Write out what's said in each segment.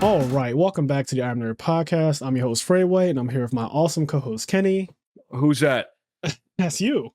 All right, welcome back to the IMNerd podcast. I'm your host Freeway, and I'm here with my awesome co-host Kenny. Who's that? That's you.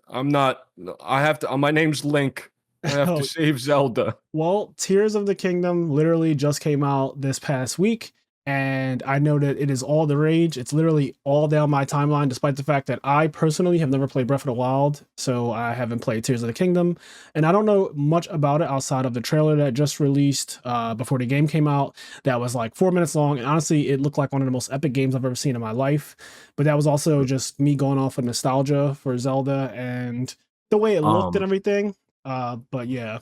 I'm not. I have to. My name's Link. I have Oh, to save Zelda. well, Tears of the Kingdom literally just came out this past week, and I know that it is all the rage. It's literally all down my timeline, despite the fact that I personally have never played Breath of the Wild, so I haven't played Tears of the Kingdom, and I don't know much about it outside of the trailer that just released before the game came out. That was like 4 minutes long, and honestly, it looked like one of the most epic games I've ever seen in my life. But that was also just me going off of nostalgia for Zelda and the way it looked and everything. But yeah.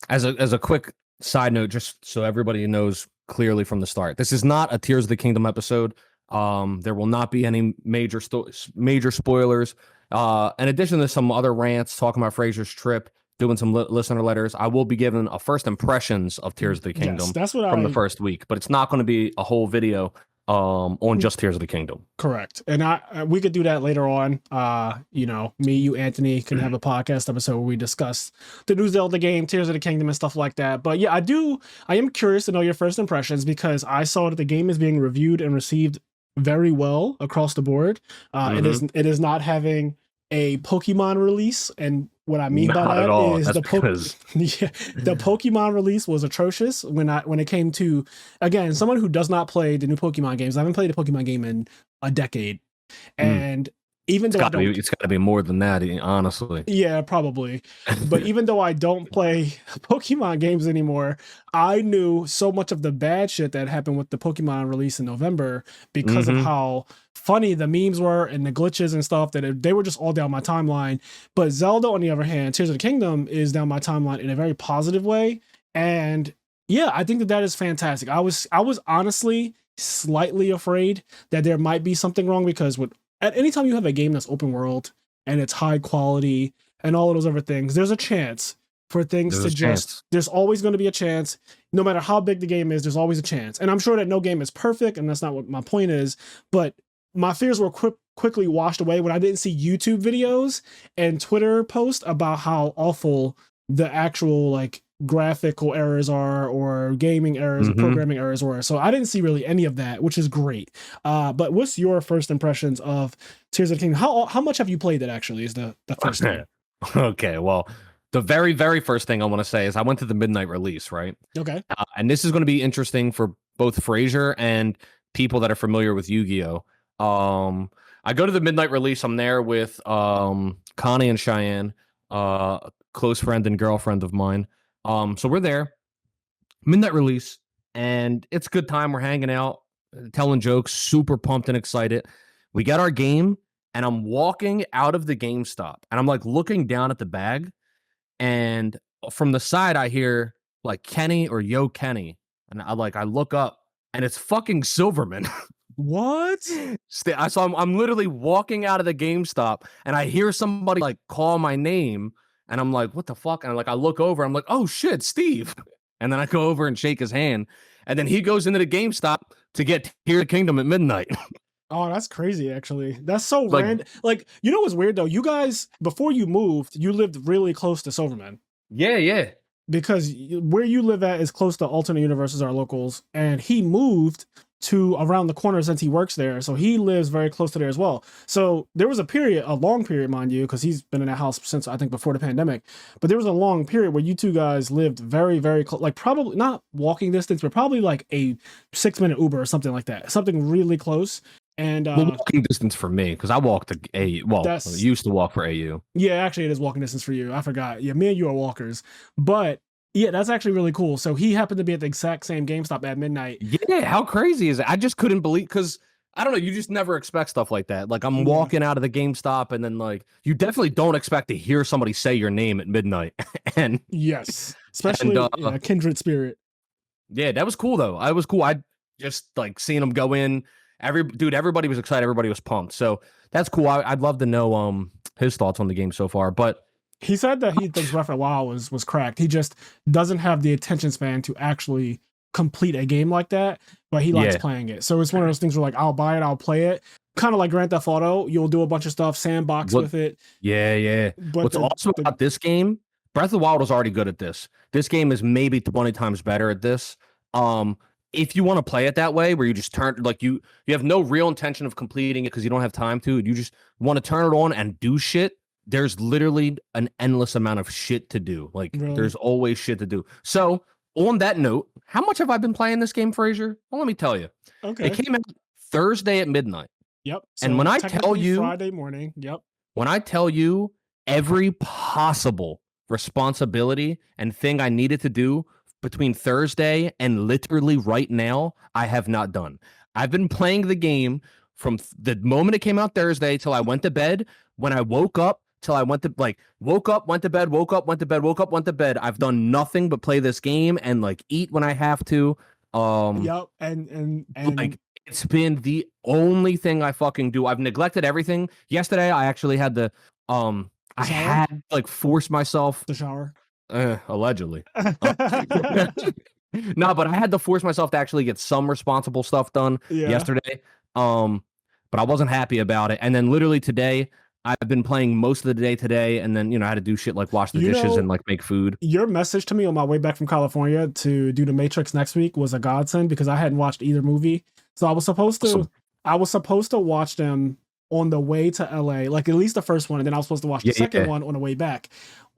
As a quick side note, just so everybody knows clearly from the start, this is not a Tears of the Kingdom episode. There will not be any major spoilers. In addition to some other rants talking about Fraser's trip, doing some listener letters, I will be giving a first impressions of Tears of the Kingdom from the first week, but it's not going to be a whole video on just Tears of the Kingdom. Correct. And we could do that later on. Me, you, Anthony can have a podcast episode where we discuss the new Zelda game, Tears of the Kingdom, and stuff like that. But yeah, I am curious to know your first impressions, because I saw that the game is being reviewed and received very well across the board. It is not having a Pokemon release, and what I mean by that is the Pokemon release was atrocious when it came to, again, someone who does not play the new Pokemon games. I haven't played a Pokemon game in a decade, and even though it's got to be more than that, honestly. Yeah, probably. But even though I don't play Pokemon games anymore, I knew so much of the bad shit that happened with the Pokemon release in November because of how funny the memes were and the glitches and stuff, that they were just all down my timeline. But Zelda, on the other hand, Tears of the Kingdom, is down my timeline in a very positive way. And yeah, I think that is fantastic. I was honestly slightly afraid that there might be something wrong, because at any time you have a game that's open world and it's high quality and all of those other things, there's a chance for things there's always going to be a chance. No matter how big the game is, there's always a chance. And I'm sure that no game is perfect, and that's not what my point is. But my fears were quickly washed away when I didn't see YouTube videos and Twitter posts about how awful the actual graphical errors are, or gaming errors, or programming errors were. So I didn't see really any of that, which is great. But what's your first impressions of Tears of the Kingdom? How much have you played it, actually, is the first thing. Okay, well, the very, very first thing I want to say is I went to the midnight release, right? Okay. And this is going to be interesting for both Fraser and people that are familiar with Yu-Gi-Oh! I go to the midnight release. I'm there with Connie and Cheyenne, close friend and girlfriend of mine. So we're there, midnight release, and it's a good time. We're hanging out, telling jokes, super pumped and excited. We got our game, and I'm walking out of the GameStop, and I'm looking down at the bag, and from the side I hear Kenny or Yo Kenny, and I look up, and it's fucking Silverman. What? I'm literally walking out of the GameStop, and I hear somebody call my name. And I'm like, what the fuck? And I look over, I'm like, oh shit, Steve. And then I go over and shake his hand. And then he goes into the GameStop to get Tears of the Kingdom at midnight. Oh, that's crazy, actually. That's so random. You know what's weird, though? You guys, before you moved, you lived really close to Silverman. Yeah. Because where you live at is close to alternate universes, our locals. And he moved to around the corner since he works there, so he lives very close to there as well. So there was a long period, mind you, because he's been in that house since I think before the pandemic, but there was a long period where you two guys lived very, very close, probably not walking distance, but probably a 6-minute Uber or something like that, something really close. And walking distance for me, because I walked to AU. Well, I used to walk for AU. Yeah, actually it is walking distance for you. I forgot. Yeah, me and you are walkers. But yeah, that's actually really cool. So he happened to be at the exact same GameStop at midnight. Yeah, how crazy is it? I just couldn't believe, because I don't know, you just never expect stuff like that. I'm walking out of the GameStop, and then you definitely don't expect to hear somebody say your name at midnight. And yes, especially kindred spirit. Yeah, that was cool though. I was cool. I just seeing him go in. Everybody was excited. Everybody was pumped. So that's cool. I'd love to know his thoughts on the game so far, but. He said that he thinks Breath of the Wild was cracked. He just doesn't have the attention span to actually complete a game like that, but he likes playing it. So it's one of those things where I'll buy it, I'll play it. Kind of like Grand Theft Auto, you'll do a bunch of stuff, sandbox with it. Yeah. But what's awesome about this game, Breath of the Wild was already good at this. This game is maybe 20 times better at this. if you want to play it that way, where you just turn like you have no real intention of completing it because you don't have time to, you just want to turn it on and do shit. There's literally an endless amount of shit to do. Like Really? there's always shit to do. So on that note, how much have I been playing this game, Frazier? Well, let me tell you. Okay. It came out Thursday at midnight. Yep. So and when I tell you Friday morning, yep. When I tell you every possible responsibility and thing I needed to do between Thursday and literally right now, I have not done. I've been playing the game from the moment it came out Thursday till I went to bed. When I woke up till I went to woke up, went to bed, woke up, went to bed, woke up, went to bed. I've done nothing but play this game and like eat when I have to. Yep. And like it's been the only thing I fucking do. I've neglected everything. Yesterday I actually had to I had like forced myself the shower. Allegedly. No, but I had to force myself to actually get some responsible stuff done yesterday. But I wasn't happy about it. And then literally today, I've been playing most of the day today, and then I had to do shit like wash the dishes and like make food. Your message to me on my way back from California to do The Matrix next week was a godsend because I hadn't watched either movie. So I was supposed to watch them on the way to LA, like at least the first one, and then I was supposed to watch the second one on the way back.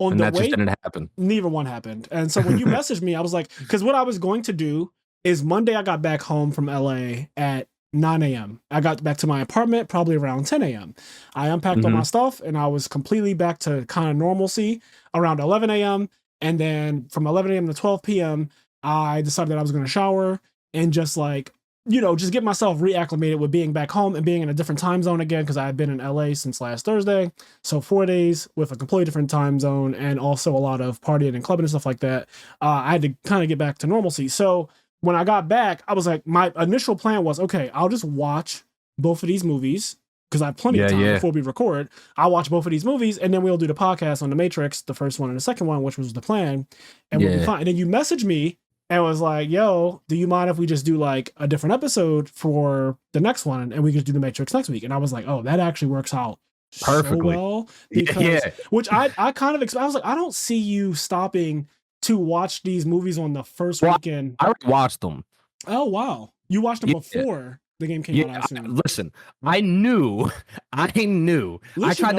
That just didn't happen. Neither one happened. And so when you messaged me, I was like, because what I was going to do is Monday I got back home from LA at 9 a.m. I got back to my apartment probably around 10 a.m. I unpacked all my stuff and I was completely back to kind of normalcy around 11 a.m. And then from 11 a.m. to 12 p.m., I decided that I was going to shower and just like, just get myself reacclimated with being back home and being in a different time zone again because I had been in LA since last Thursday. So 4 days with a completely different time zone and also a lot of partying and clubbing and stuff like that. I had to kind of get back to normalcy. So when I got back, I was like, my initial plan was, okay, I'll just watch both of these movies because I have plenty of time before we record. I'll watch both of these movies and then we'll do the podcast on The Matrix, the first one and the second one, which was the plan. And we'll be fine. And then you messaged me and was like, yo, do you mind if we just do like a different episode for the next one and we just do The Matrix next week? And I was like, oh, that actually works out perfectly so well. Because, which I kind of, I was like, I don't see you stopping to watch these movies on the first weekend. I already watched them. Oh, wow. You watched them before the game came out, I assume. Listen, I knew. I tried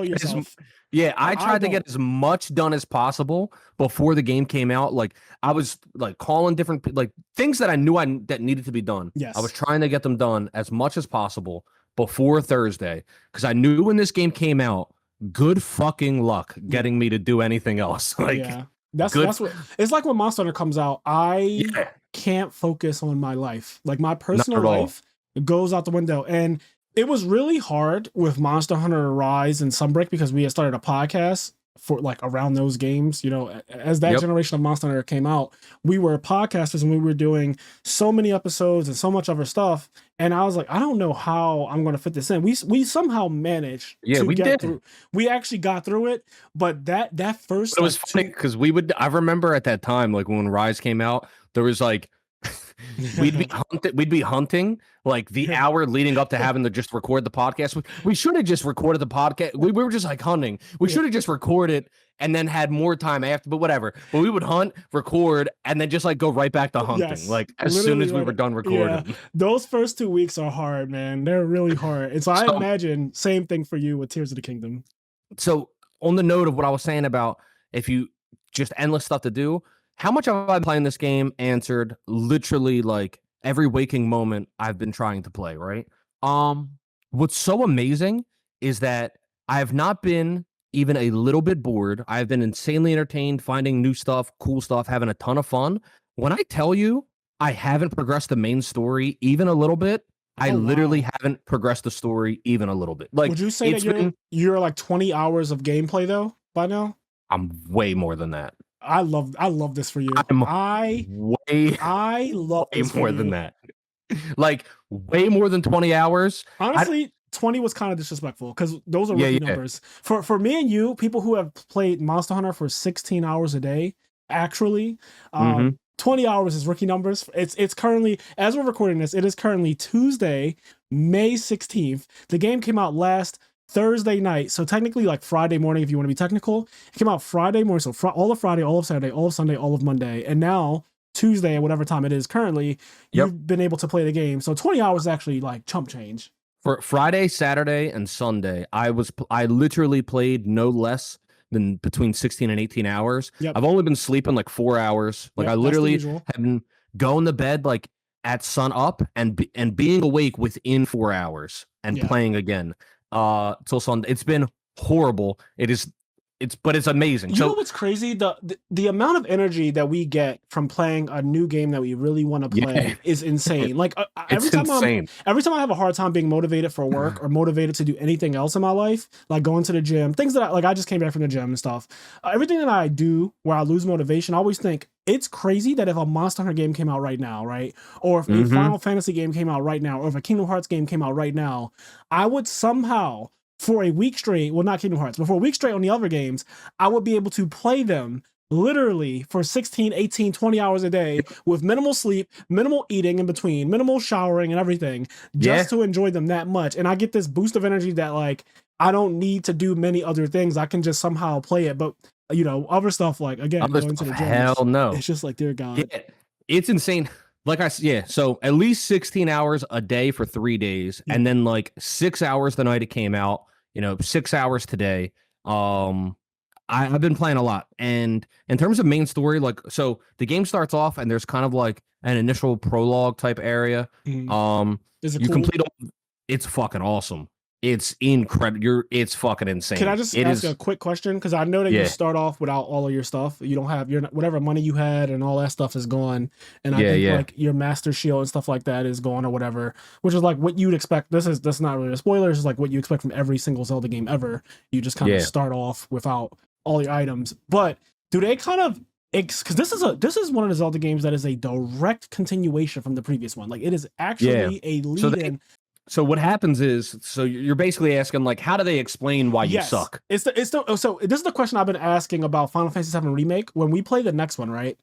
to get as much done as possible before the game came out. Like I was like calling different like things that I knew that needed to be done. Yes. I was trying to get them done as much as possible before Thursday because I knew when this game came out, good fucking luck getting me to do anything else. Like that's what it's like when Monster Hunter comes out. I can't focus on my life. Like my personal life goes out the window. And it was really hard with Monster Hunter Rise and Sunbreak because we had started a podcast for like around those games. As that generation of Monster Hunter came out, we were podcasters and we were doing so many episodes and so much other stuff. And I was like, I don't know how I'm going to fit this in. We somehow managed to get through. We actually got through it. But that first, it was funny because I remember at that time, like when Rise came out, there was like, we'd be hunting like the hour leading up to having to just record the podcast. We should have just recorded the podcast. We were just like hunting. We should have just recorded and then had more time after, but whatever. But we would hunt, record, and then just like go right back to hunting. Like as soon as we were done recording. Yeah. Those first 2 weeks are hard, man. They're really hard. And so I imagine same thing for you with Tears of the Kingdom. So on the note of what I was saying about if you just endless stuff to do, how much have I been playing this game? Answered literally like every waking moment I've been trying to play, right? What's so amazing is that I have not been even a little bit bored. I've been insanely entertained, finding new stuff, cool stuff, having a ton of fun. When I tell you I haven't progressed the main story even a little bit, I literally haven't progressed the story even a little bit. Like, would you say that you're like 20 hours of gameplay though by now? I'm way more than that. I love this for you. I love way more than that. Like way more than 20 hours. Honestly, 20 was kind of disrespectful because those are rookie numbers. For me and you, people who have played Monster Hunter for 16 hours a day, actually, 20 hours is rookie numbers. It's currently, as we're recording this, it is currently Tuesday, May 16th. The game came out last Thursday night, so technically like Friday morning if you want to be technical. It came out Friday morning, so all of Friday, all of Saturday, all of Sunday, all of Monday, and now Tuesday, whatever time it is currently, Yep. you've been able to play the game. So 20 hours is actually like chump change. For Friday, Saturday, and Sunday, I literally played no less than between 16 and 18 hours. Yep. I've only been sleeping like 4 hours. Like Yep, I that's the literally usual. have been going to bed like at sun up and being awake within 4 hours and Yeah. playing again till Sunday. It's been horrible. But it's amazing. You know what's crazy? The amount of energy that we get from playing a new game that we really want to play is insane. Like every time I have a hard time being motivated for work or motivated to do anything else in my life, like going to the gym, things that I just came back from the gym and stuff. Everything that I do where I lose motivation, I always think it's crazy that if a Monster Hunter game came out right now, right? Or if a Final Fantasy game came out right now, or if a Kingdom Hearts game came out right now, I would somehow, for a week straight, well, not Kingdom Hearts, but for a week straight on the other games, I would be able to play them literally for 16, 18, 20 hours a day with minimal sleep, minimal eating in between, minimal showering and everything, just to enjoy them that much. And I get this boost of energy that like, I don't need to do many other things. I can just somehow play it. But you know, other stuff like, again, going to the gym, hell no. It's just like, dear God. Yeah, it's insane. Like so at least 16 hours a day for 3 days, and then like 6 hours the night it came out, 6 hours today. I've been playing a lot. And in terms of main story, like, so the game starts off and there's kind of like an initial prologue type area. Is it you cool? complete it's fucking awesome. It's incredible. It's fucking insane. Can I just ask a quick question? Because I know that you start off without all of your stuff. You don't have whatever money you had and all that stuff is gone. And I think like your master shield and stuff like that is gone or whatever, which is like what you'd expect. That's not really a spoiler. It's like what you expect from every single Zelda game ever. You just kind of start off without all your items. But do they kind of, because this is one of the Zelda games that is a direct continuation from the previous one. Like it is actually a lead-in. So what happens is, so you're basically asking, like, how do they explain why you suck? So this is the question I've been asking about Final Fantasy VII Remake. When we play the next one, right?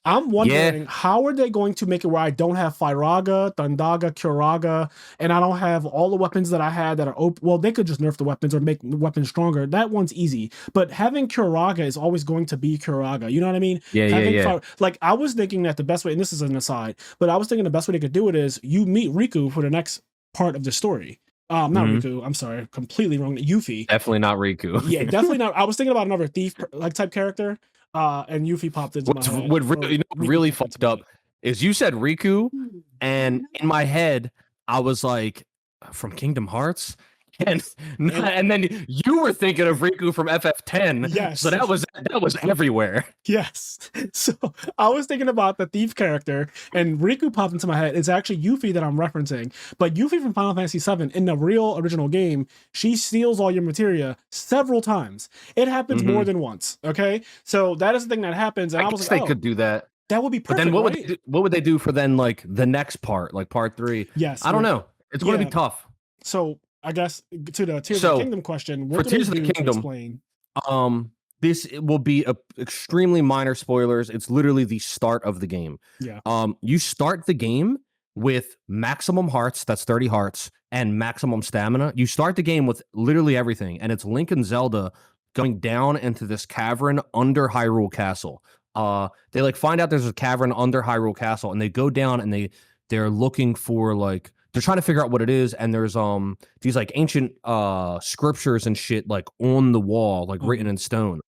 I'm wondering how are they going to make it where I don't have Firaga, Thundaga, Curaga, and I don't have all the weapons that I had that are open. Well, they could just nerf the weapons or make the weapons stronger. That one's easy. But having Curaga is always going to be Curaga. You know what I mean? Like I was thinking that the best way, and this is an aside, but I was thinking the best way they could do it is you meet Riku for the next part of the story. Not Riku. I'm sorry, completely wrong. Yuffie. Definitely not Riku. Yeah, definitely not. I was thinking about another thief like type character. And Yuffie popped into my head. What really fucked up is you said Riku, and in my head I was like, from Kingdom Hearts, and then you were thinking of Riku from FF10. Yes. So that was everywhere. Yes. So I was thinking about the thief character, and Riku popped into my head. It's actually Yuffie that I'm referencing. But Yuffie from Final Fantasy VII, in the real original game, she steals all your materia several times. It happens more than once. Okay, so that is the thing that happens. And I was like, they could do that. That would be perfect. But then what would they do for then like the next part, like part 3? Yes. I don't know. It's going to be tough. So I guess to the Tears of the Kingdom question, what for Tears of the Kingdom, explain? This will be extremely minor spoilers. It's literally the start of the game. Yeah. You start the game with maximum hearts, that's 30 hearts, and maximum stamina. You start the game with literally everything, and it's Link and Zelda going down into this cavern under Hyrule Castle. They like find out there's a cavern under Hyrule Castle, and they go down and they're looking for like, they're trying to figure out what it is, and there's these like ancient scriptures and shit like on the wall, like written in stone.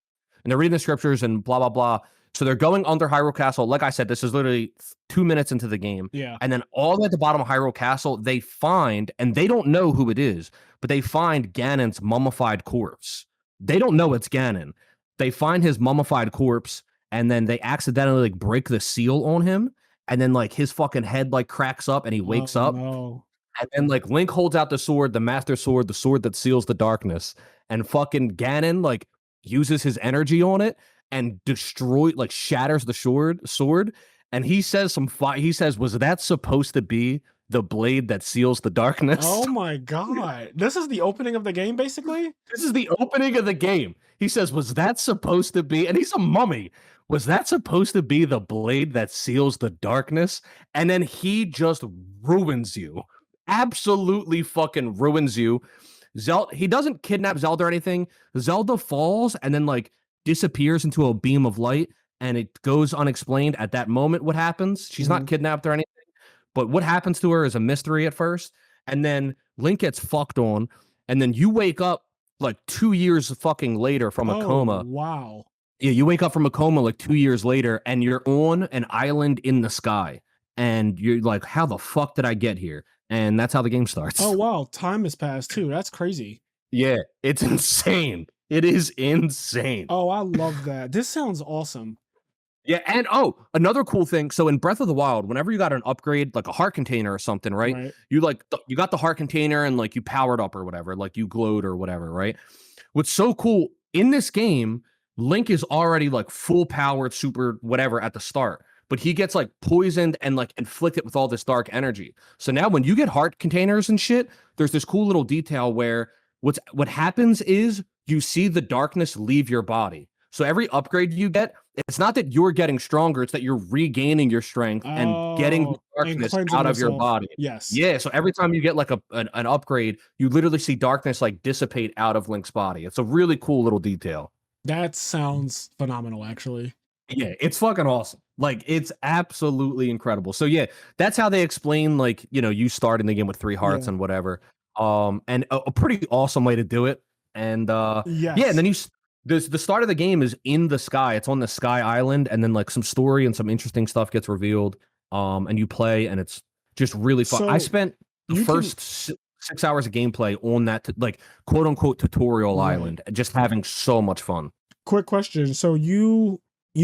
And they're reading the scriptures and blah blah blah. So they're going under Hyrule Castle. Like I said, this is literally 2 minutes into the game. Yeah. And then all at the bottom of Hyrule Castle, they find, and they don't know who it is, but they find Ganon's mummified corpse. They don't know it's Ganon. They find his mummified corpse, and then they accidentally like break the seal on him. And then like his fucking head like cracks up and he wakes up. No. And then like Link holds out the sword, the master sword, the sword that seals the darkness. And fucking Ganon like uses his energy on it and shatters the sword. And he says he says, was that supposed to be the blade that seals the darkness? Oh my God. This is the opening of the game, basically? This is the opening of the game. He says, was that supposed to be? And he's a mummy. Was that supposed to be the blade that seals the darkness? And then he just ruins you. Absolutely fucking ruins you. He doesn't kidnap Zelda or anything. Zelda falls and then like disappears into a beam of light. and it goes unexplained at that moment what happens. She's not kidnapped or anything, but what happens to her is a mystery at first, and then Link gets fucked on, and then you wake up like 2 years fucking later from a Oh, coma. wow. Yeah, you wake up from a coma like 2 years later, and you're on an island in the sky, and you're like, how the fuck did I get here? And that's how the game starts. Oh, wow. Time has passed too. That's crazy. Yeah, it's insane. It is insane. Oh, I love that. This sounds awesome. Yeah, and another cool thing. So in Breath of the Wild, whenever you got an upgrade, like a heart container or something, right? You you got the heart container and like you powered up or whatever, like you glowed or whatever, right? What's so cool in this game, Link is already like full powered, super whatever at the start, but he gets like poisoned and like inflicted with all this dark energy. So now when you get heart containers and shit, there's this cool little detail where what happens is you see the darkness leave your body. So every upgrade you get, it's not that you're getting stronger, it's that you're regaining your strength and getting the darkness out of your body. Yes. Yeah, so every time you get like an upgrade, you literally see darkness like dissipate out of Link's body. It's a really cool little detail. That sounds phenomenal, actually. Yeah, it's fucking awesome. Like, it's absolutely incredible. So yeah, that's how they explain, like, you know, you start in the game with 3 hearts and whatever. And a pretty awesome way to do it. And yeah, and then the start of the game is in the sky. It's on the sky island, and then like some story and some interesting stuff gets revealed. And you play, and it's just really fun. So I spent the first 6 hours of gameplay on that, like quote unquote tutorial island, just having so much fun. Quick question: so you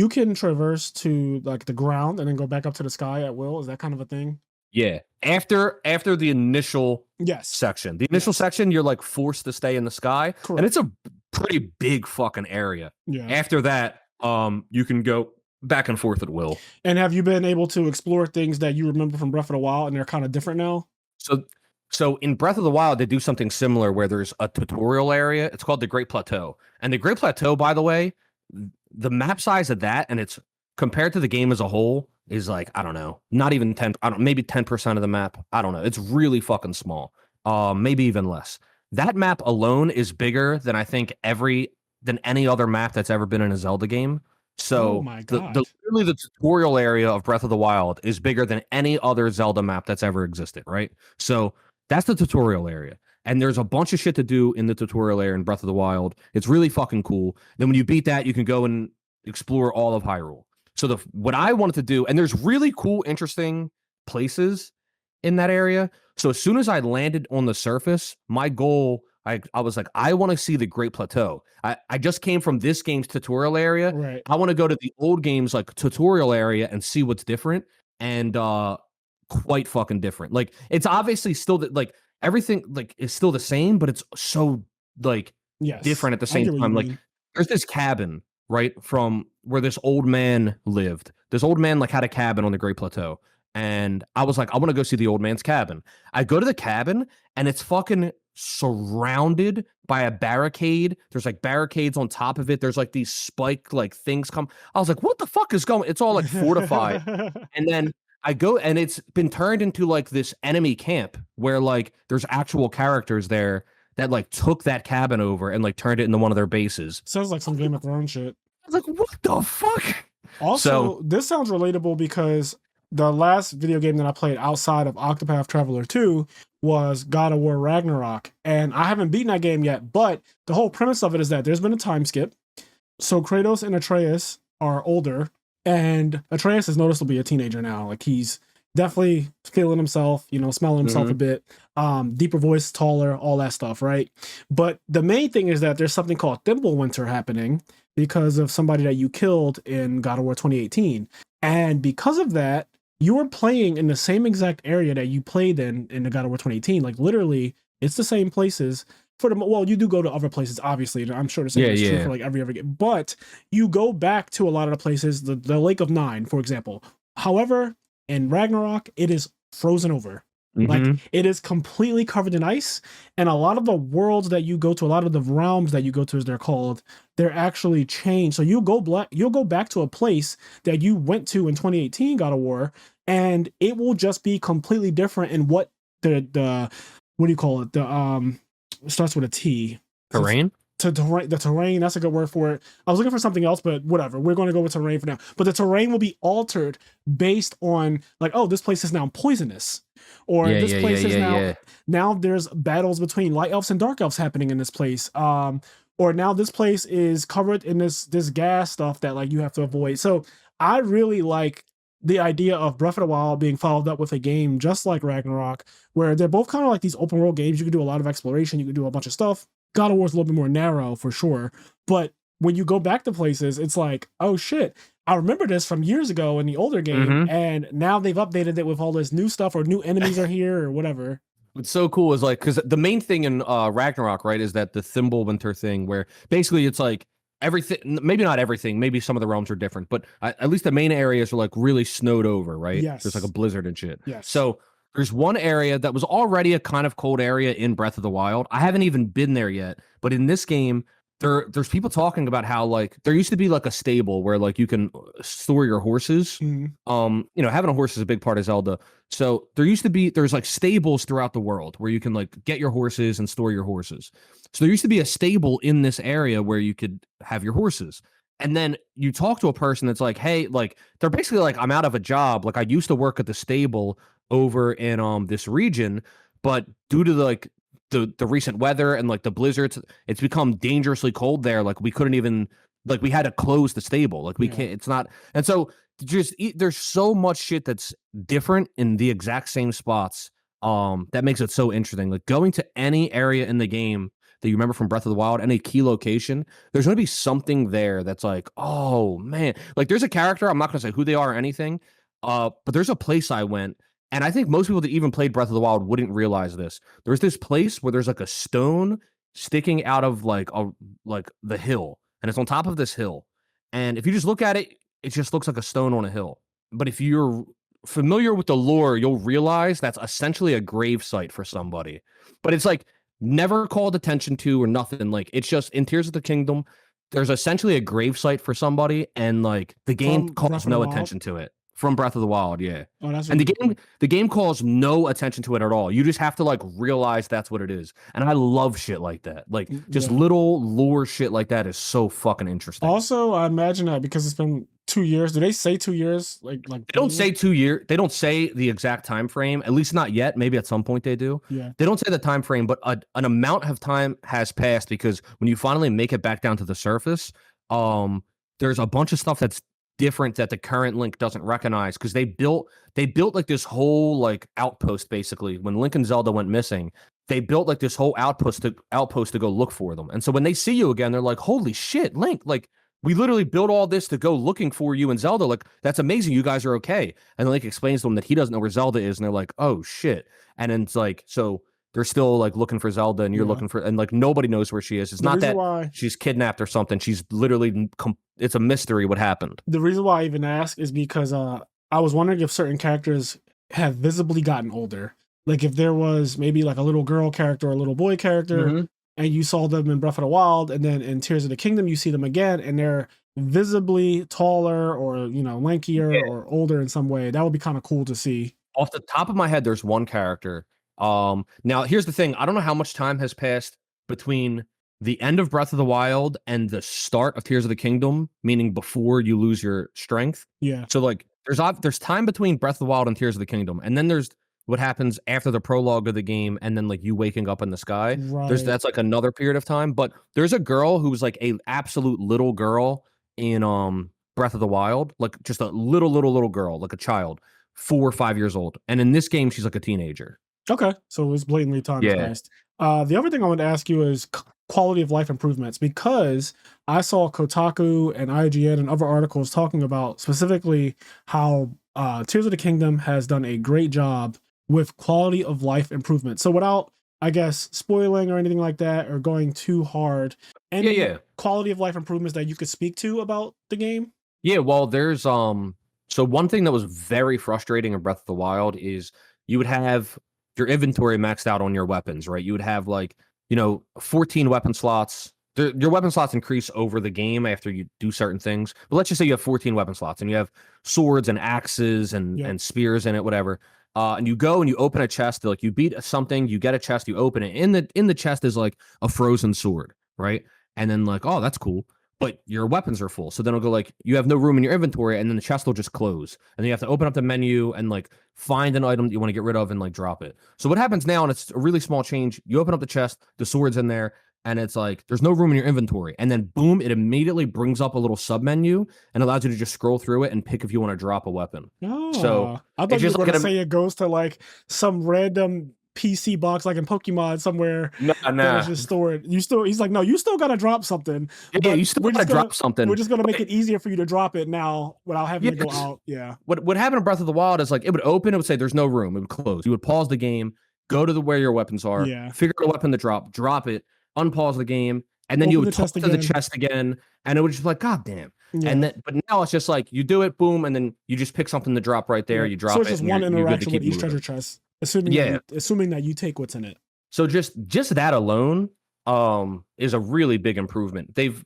can traverse to like the ground and then go back up to the sky at will? Is that kind of a thing? Yeah. After the initial section, the initial section, you're like forced to stay in the sky, and it's a pretty big fucking area. Yeah. After that, you can go back and forth at will. And have you been able to explore things that you remember from Breath of the Wild, and they're kind of different now? So in Breath of the Wild, they do something similar where there's a tutorial area. It's called the Great Plateau, and the Great Plateau, by the way, the map size of that, and it's compared to the game as a whole, is like, I don't know, not even 10, maybe 10% of the map. I don't know. It's really fucking small. Maybe even less. That map alone is bigger than I think than any other map that's ever been in a Zelda game. So oh my God. literally the tutorial area of Breath of the Wild is bigger than any other Zelda map that's ever existed, right? So that's the tutorial area. And there's a bunch of shit to do in the tutorial area in Breath of the Wild. It's really fucking cool. Then when you beat that, you can go and explore all of Hyrule. So what I wanted to do, and there's really cool, interesting places in that area. So as soon as I landed on the surface, my goal, I was like, I want to see the Great Plateau. I just came from this game's tutorial area. Right. I want to go to the old game's like tutorial area and see what's different. And quite fucking different. Like, it's obviously still like everything like is still the same, but it's so like different at the same time. Like, there's this cabin right from where this old man lived. This old man like had a cabin on the Great Plateau, and I was like, I want to go see the old man's cabin. I go to the cabin, and it's fucking surrounded by a barricade. There's like barricades on top of it. There's like these spike like things come. I was like, what the fuck is going? It's all like fortified. And then I go, and it's been turned into like this enemy camp where like there's actual characters there that like took that cabin over and like turned it into one of their bases. Sounds like some Game of Thrones shit. I was like, what the fuck? Also, this sounds relatable because the last video game that I played outside of Octopath Traveler 2 was God of War Ragnarok. And I haven't beaten that game yet, but the whole premise of it is that there's been a time skip. So Kratos and Atreus are older, and Atreus is noticeably a teenager now. Like, he's definitely feeling himself, you know, smelling himself a bit. Deeper voice, taller, all that stuff, right? But the main thing is that there's something called Thimblewinter happening because of somebody that you killed in God of War 2018. And because of that, you were playing in the same exact area that you played in the God of War 2018. Like, literally, it's the same places. Well, you do go to other places, obviously. I'm sure the same is true for like every other game. But you go back to a lot of the places, the Lake of Nine, for example. However, in Ragnarok, it is frozen over. Like, it is completely covered in ice, and a lot of the worlds that you go to, a lot of the realms that you go to, as they're called, they're actually changed. So you'll go back to a place that you went to in 2018 God of War, and it will just be completely different in what the what do you call it? It starts with a T. Terrain? the terrain, that's a good word for it. I was looking for something else, but whatever. We're going to go with terrain for now. But the terrain will be altered based on like, oh, this place is now poisonous, or Yeah, this yeah, yeah, place is yeah, yeah. now there's battles between light elves and dark elves happening in this place. Or now this place is covered in this gas stuff that like you have to avoid. So I really like the idea of Breath of the Wild being followed up with a game just like Ragnarok, where they're both kind of like these open world games. You can do a lot of exploration, you can do a bunch of stuff. God of War is a little bit more narrow for sure, but when you go back to places, it's like, oh shit, I remember this from years ago in the older game, and now they've updated it with all this new stuff, or new enemies are here, or whatever. What's so cool is like, because the main thing in Ragnarok, right, is that the Thimblewinter thing, where basically it's like everything, maybe not everything, maybe some of the realms are different, but at least the main areas are like really snowed over, right? Yes. There's like a blizzard and shit. Yes. So there's one area that was already a kind of cold area in Breath of the Wild. I haven't even been there yet, but in this game, there's people talking about how like there used to be like a stable where like you can store your horses. Mhm. Having a horse is a big part of Zelda. So there's like stables throughout the world where you can like get your horses and store your horses. So there used to be a stable in this area where you could have your horses. And then you talk to a person that's like, hey, like they're basically like, I'm out of a job. Like I used to work at the stable over in this region, but due to the recent weather and like the blizzards, it's become dangerously cold there. Like we couldn't even like we had to close the stable. Like we can't. It's not. And so there's so much shit that's different in the exact same spots. That makes it so interesting. Like going to any area in the game that you remember from Breath of the Wild, any key location, there's going to be something there that's like, oh man, like there's a character. I'm not going to say who they are or anything. But there's a place I went. And I think most people that even played Breath of the Wild wouldn't realize this. There's this place where there's like a stone sticking out of like the hill, and it's on top of this hill. And if you just look at it, it just looks like a stone on a hill. But if you're familiar with the lore, you'll realize that's essentially a grave site for somebody. But it's like never called attention to or nothing. Like it's just in Tears of the Kingdom, there's essentially a grave site for somebody, and like the game calls no attention to it. From Breath of the Wild, yeah. Oh, that's and really cool. the game calls no attention to it at all. You just have to like realize that's what it is. And I love shit like that. Like just little lore shit like that is so fucking interesting. Also, I imagine that because it's been 2 years. Do they say 2 years? Like they don't say 2 years. They don't say the exact time frame. At least not yet. Maybe at some point they do. Yeah. They don't say the time frame, but an amount of time has passed because when you finally make it back down to the surface, there's a bunch of stuff that's different that the current Link doesn't recognize because they built like this whole like outpost basically. When Link and Zelda went missing, they built like this whole outpost to go look for them. And so when they see you again, they're like, "Holy shit, Link! Like we literally built all this to go looking for you and Zelda. Like that's amazing. You guys are okay." And Link explains to them that he doesn't know where Zelda is, and they're like, "Oh shit!" And then it's like so. They're still like looking for Zelda, and you're looking for, and like nobody knows where she is. It's not that she's kidnapped or something. She's literally, it's a mystery what happened. The reason why I even ask is because I was wondering if certain characters have visibly gotten older. Like if there was maybe like a little girl character or a little boy character, and you saw them in Breath of the Wild, and then in Tears of the Kingdom you see them again, and they're visibly taller or lankier or older in some way. That would be kind of cool to see. Off the top of my head, there's one character. Now here's the thing. I don't know how much time has passed between the end of Breath of the Wild and the start of Tears of the Kingdom, meaning before you lose your strength. Yeah. So like there's time between Breath of the Wild and Tears of the Kingdom, and then there's what happens after the prologue of the game, and then like you waking up in the sky. Right. That's like another period of time. But there's a girl who's like a absolute little girl in Breath of the Wild, like just a little girl, like a child, 4 or 5 years old. And in this game, she's like a teenager. Okay, so it was blatantly time passed. The other thing I wanted to ask you is quality of life improvements, because I saw Kotaku and IGN and other articles talking about specifically how Tears of the Kingdom has done a great job with quality of life improvements. So without, I guess, spoiling or anything like that or going too hard, any quality of life improvements that you could speak to about the game? Yeah, well, there's so one thing that was very frustrating in Breath of the Wild is you would have your inventory maxed out on your weapons, right? You would have 14 weapon slots. Your weapon slots increase over the game after you do certain things. But let's just say you have 14 weapon slots and you have swords and axes and spears in it, whatever. And you go and you open a chest. Like you beat something, you get a chest, you open it. In the chest is like a frozen sword, right? and then like, oh, that's cool. But your weapons are full. So then it'll go like, you have no room in your inventory, and then the chest will just close. And then you have to open up the menu and like find an item that you want to get rid of and like drop it. So what happens now, and it's a really small change, you open up the chest, the sword's in there, and it's like there's no room in your inventory. And then boom, it immediately brings up a little sub menu and allows you to just scroll through it and pick if you want to drop a weapon. So I thought you were going to say it goes to like some random PC box like in Pokemon somewhere that is just stored. He's like, no, you still gotta drop something. Yeah, you still gotta drop something. We're just gonna make it easier for you to drop it now without having to go out. Yeah. What happened in Breath of the Wild is like it would open, it would say there's no room, it would close. You would pause the game, go to where your weapons are, figure out a weapon to drop it, unpause the game, and then you would talk to the chest again, and it would just be like, God damn. Yeah. And then, but now it's just like you do it, boom, and then you just pick something to drop right there. You drop it. So it's just one interaction with each treasure chest. Assuming that you take what's in it. So just that alone is a really big improvement. They've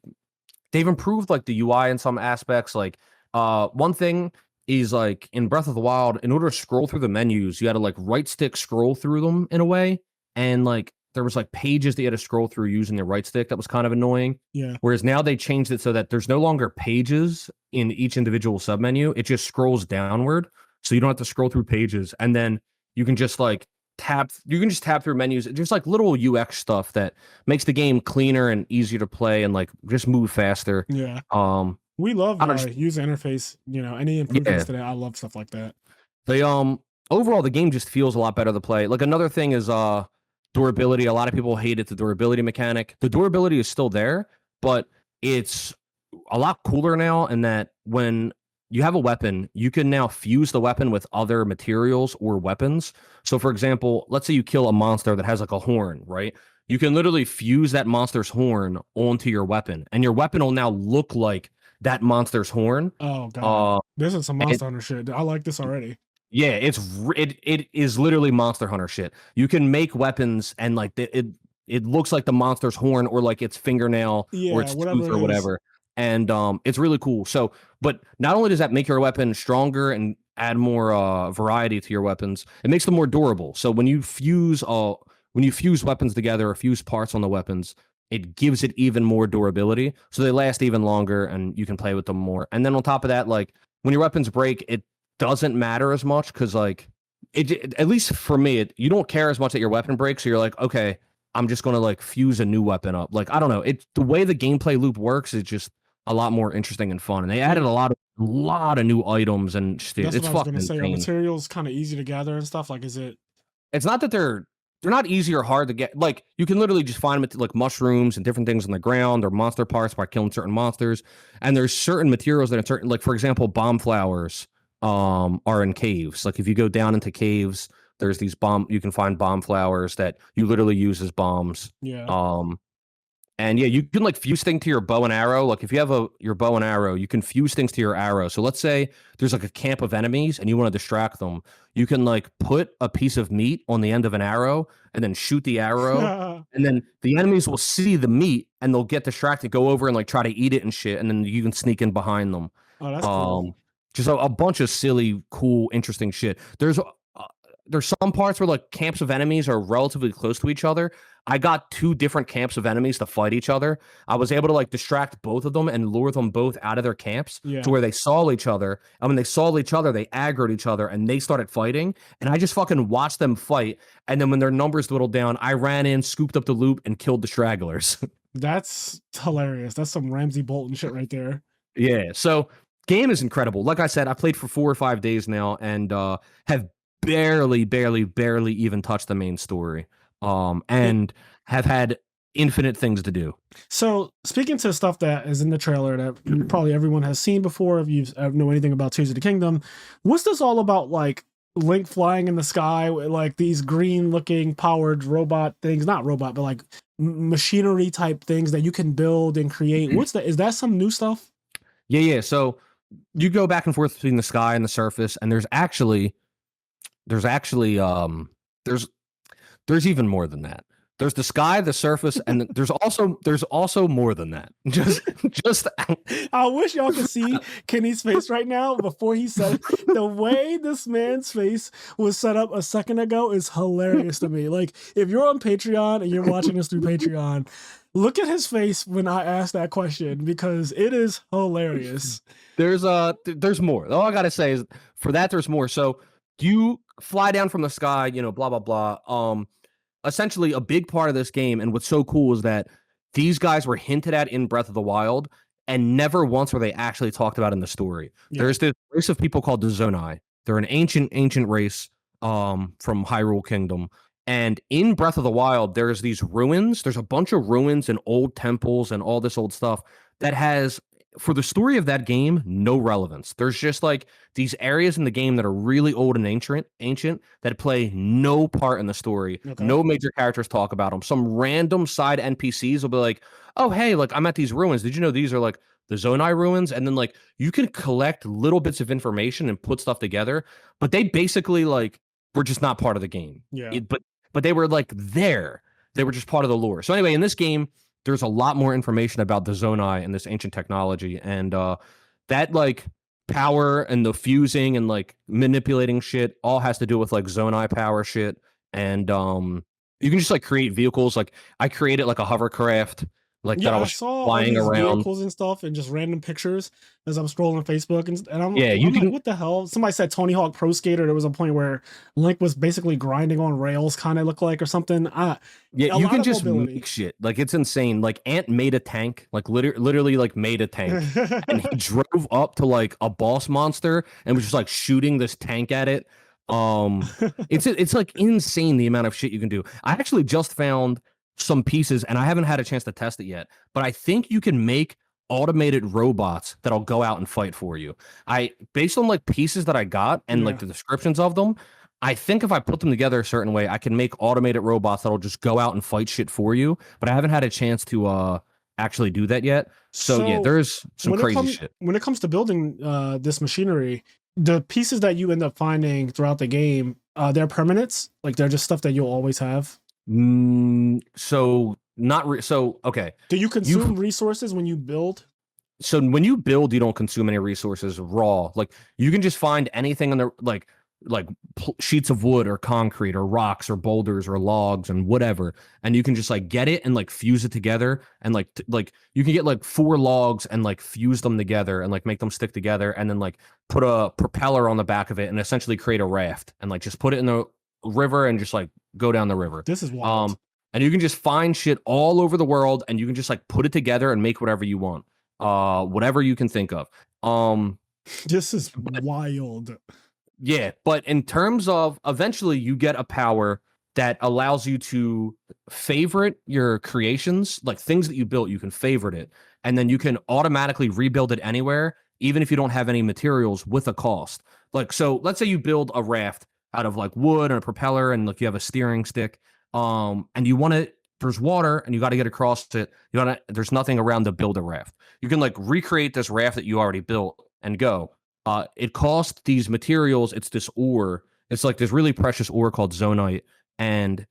improved like the UI in some aspects. Like one thing is like in Breath of the Wild, in order to scroll through the menus, you had to like right stick scroll through them in a way. And like there was like pages that you had to scroll through using the right stick. That was kind of annoying. Yeah. Whereas now they changed it so that there's no longer pages in each individual submenu. It just scrolls downward. So you don't have to scroll through pages. And then you can just like tap through menus. Just like little UX stuff that makes the game cleaner and easier to play and like just move faster. Yeah. We love user interface, any improvements to that. I love stuff like that. Overall the game just feels a lot better to play. Like another thing is durability. A lot of people hated the durability mechanic. The durability is still there, but it's a lot cooler now in that when you have a weapon, you can now fuse the weapon with other materials or weapons. So for example, let's say you kill a monster that has like a horn, right? You can literally fuse that monster's horn onto your weapon, and your weapon will now look like that monster's horn. Oh god. This is some Monster Hunter shit. I like this already. Yeah, it is literally Monster Hunter shit. You can make weapons and like it looks like the monster's horn or like its fingernail or its tooth or whatever. And it's really cool. So, but not only does that make your weapon stronger and add more variety to your weapons, it makes them more durable. So when you fuse weapons together or fuse parts on the weapons, it gives it even more durability. So they last even longer and you can play with them more. And then on top of that, like when your weapons break, it doesn't matter as much because like it at least for me, you don't care as much that your weapon breaks. So you're like, okay, I'm just gonna like fuse a new weapon up. Like I don't know, the way the gameplay loop works is just a lot more interesting and fun, and they added a lot of new items and shit. That's it's what I was gonna say. Are insane. materials kind of easy to gather and stuff? Like, is it? It's not that they're not easy or hard to get. Like you can literally just find them like mushrooms and different things on the ground or monster parts by killing certain monsters. And there's certain materials that are certain, like for example, bomb flowers are in caves. Like if you go down into caves, there's these you can find bomb flowers that you literally use as bombs. Yeah. And yeah, you can like fuse things to your bow and arrow. Like if you have your bow and arrow, you can fuse things to your arrow. So let's say there's like a camp of enemies and you want to distract them. You can like put a piece of meat on the end of an arrow and then shoot the arrow. And then the enemies will see the meat and they'll get distracted, go over and like try to eat it and shit. And then you can sneak in behind them. Oh, that's cool. Just a bunch of silly, cool, interesting shit. There's some parts where like camps of enemies are relatively close to each other. I got 2 different camps of enemies to fight each other. I was able to like distract both of them and lure them both out of their camps to where they saw each other. And when they saw each other, they aggroed each other and they started fighting. And I just fucking watched them fight. And then when their numbers dwindled down, I ran in, scooped up the loot, and killed the stragglers. That's hilarious. That's some Ramsey Bolton shit right there. Yeah. So game is incredible. Like I said, I played for 4 or 5 days now and have barely even touched the main story. And have had infinite things to do. So speaking to stuff that is in the trailer that probably everyone has seen before, if you know anything about Tears of the Kingdom, what's this all about? Like Link flying in the sky with like these green looking powered robot things, not robot, but like machinery type things that you can build and create. What's that? Is that some new stuff? Yeah. So you go back and forth between the sky and the surface, and there's even more than that. There's the sky, the surface, and there's also more than that. Just I wish y'all could see Kenny's face right now before he said it. The way this man's face was set up a second ago is hilarious to me. Like if you're on Patreon and you're watching us through Patreon, Look at his face when I ask that question because it is hilarious. There's more. All I gotta say is for that there's more. So you fly down from the sky, blah blah blah. Essentially a big part of this game, and what's so cool is that these guys were hinted at in Breath of the Wild, and never once were they actually talked about in the story. Yeah. There's this race of people called the Zonai. They're an ancient race from Hyrule Kingdom. And in Breath of the Wild, there's these ruins. There's a bunch of ruins and old temples and all this old stuff that has, for the story of that game, no relevance. There's just like these areas in the game that are really old and ancient that play no part in the story. Okay. No major characters talk about them. Some random side NPCs will be like, "Oh, hey, like I'm at these ruins. Did you know these are like the Zonai ruins?" And then like you can collect little bits of information and put stuff together, but they basically like were just not part of the game. Yeah. But they were like there. They were just part of the lore. So anyway, in this game, there's a lot more information about the Zonai and this ancient technology, and that like power and the fusing and like manipulating shit all has to do with like Zonai power shit. And you can just like create vehicles. Like I created like a hovercraft, like that I was saw all flying these around. vehicles and stuff and just random pictures as I'm scrolling Facebook and I'm You I'm can. like, what the hell? Somebody said Tony Hawk Pro Skater. There was a point where Link was basically grinding on rails, kind of look like, or something. You can just make shit. Like it's insane. Like Ant made a tank, like literally like made a tank, and he drove up to like a boss monster and was just like shooting this tank at it. It's like insane the amount of shit you can do. I actually just found some pieces, and I haven't had a chance to test it yet, but I think you can make automated robots that'll go out and fight for you. Based on like pieces that I got and like the descriptions of them, I think if I put them together a certain way, I can make automated robots that'll just go out and fight shit for you. But I haven't had a chance to actually do that yet. So yeah, there's some crazy shit. When it comes to building this machinery, the pieces that you end up finding throughout the game, they're permanents. Like they're just stuff that you'll always have. So okay. Do you consume resources when you build? So when you build, you don't consume any resources raw. Like you can just find anything in the like sheets of wood or concrete or rocks or boulders or logs and whatever, and you can just like get it and like fuse it together, and like you can get like 4 logs and like fuse them together and like make them stick together, and then like put a propeller on the back of it and essentially create a raft and like just put it in the river and just like go down the river. This is wild. And you can just find shit all over the world, and you can just like put it together and make whatever you want, whatever you can think of. This is wild. Yeah, but in terms of eventually you get a power that allows you to favorite your creations, like things that you built, you can favorite it, and then you can automatically rebuild it anywhere, even if you don't have any materials with a cost. Like, so let's say you build a raft out of like wood and a propeller, and like you have a steering stick, and you want to, there's water and you got to get across it. There's nothing around to build a raft. You can like recreate this raft that you already built and go. It costs these materials. It's this ore. It's like this really precious ore called zonite, and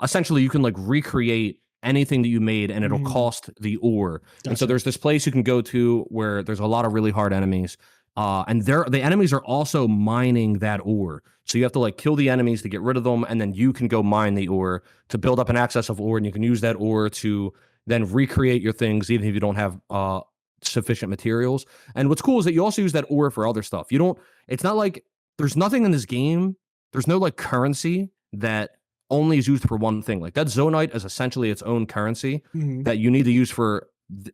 essentially you can like recreate anything that you made, and it'll cost the ore. Gotcha. And so there's this place you can go to where there's a lot of really hard enemies, and the enemies are also mining that ore. So you have to like kill the enemies to get rid of them, and then you can go mine the ore to build up an excess of ore, and you can use that ore to then recreate your things, even if you don't have sufficient materials. And what's cool is that you also use that ore for other stuff. It's not like there's nothing in this game, there's no like currency that only is used for one thing. Like that zonite is essentially its own currency that you need to use for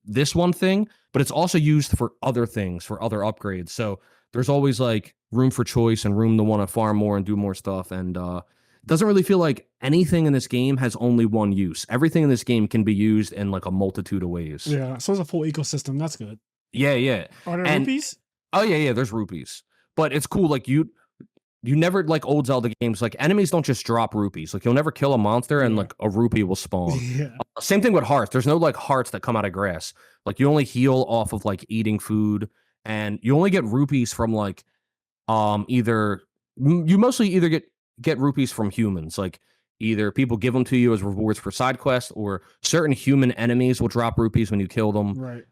this one thing, but it's also used for other things, for other upgrades. So there's always like room for choice and room to want to farm more and do more stuff. And it doesn't really feel like anything in this game has only one use. Everything in this game can be used in like a multitude of ways. Yeah, so it's a full ecosystem. That's good. Yeah. Are there rupees? Oh yeah, there's rupees. But it's cool, like you never, like old Zelda games, like enemies don't just drop rupees. Like you'll never kill a monster and like a rupee will spawn. Same thing with hearts. There's no like hearts that come out of grass. Like you only heal off of like eating food, and you only get rupees from like you mostly either get rupees from humans. Like either people give them to you as rewards for side quests, or certain human enemies will drop rupees when you kill them. Right.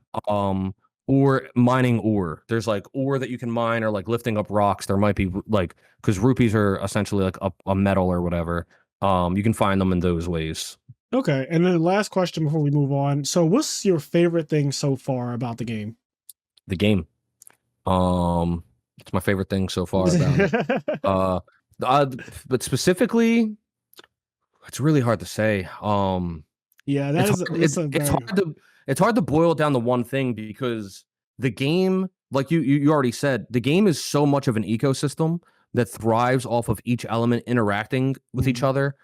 Or mining ore. There's like ore that you can mine, or like lifting up rocks. There might be like, because rupees are essentially like a metal or whatever. You can find them in those ways. Okay, and then the last question before we move on. So, what's your favorite thing so far about the game? The game. It's my favorite thing so far about it. Uh, uh, but specifically, it's really hard to say. Yeah, It's hard, that's a it's very hard to boil it down to one thing because the game, like you already said, the game is so much of an ecosystem that thrives off of each element interacting with each Mhm. other.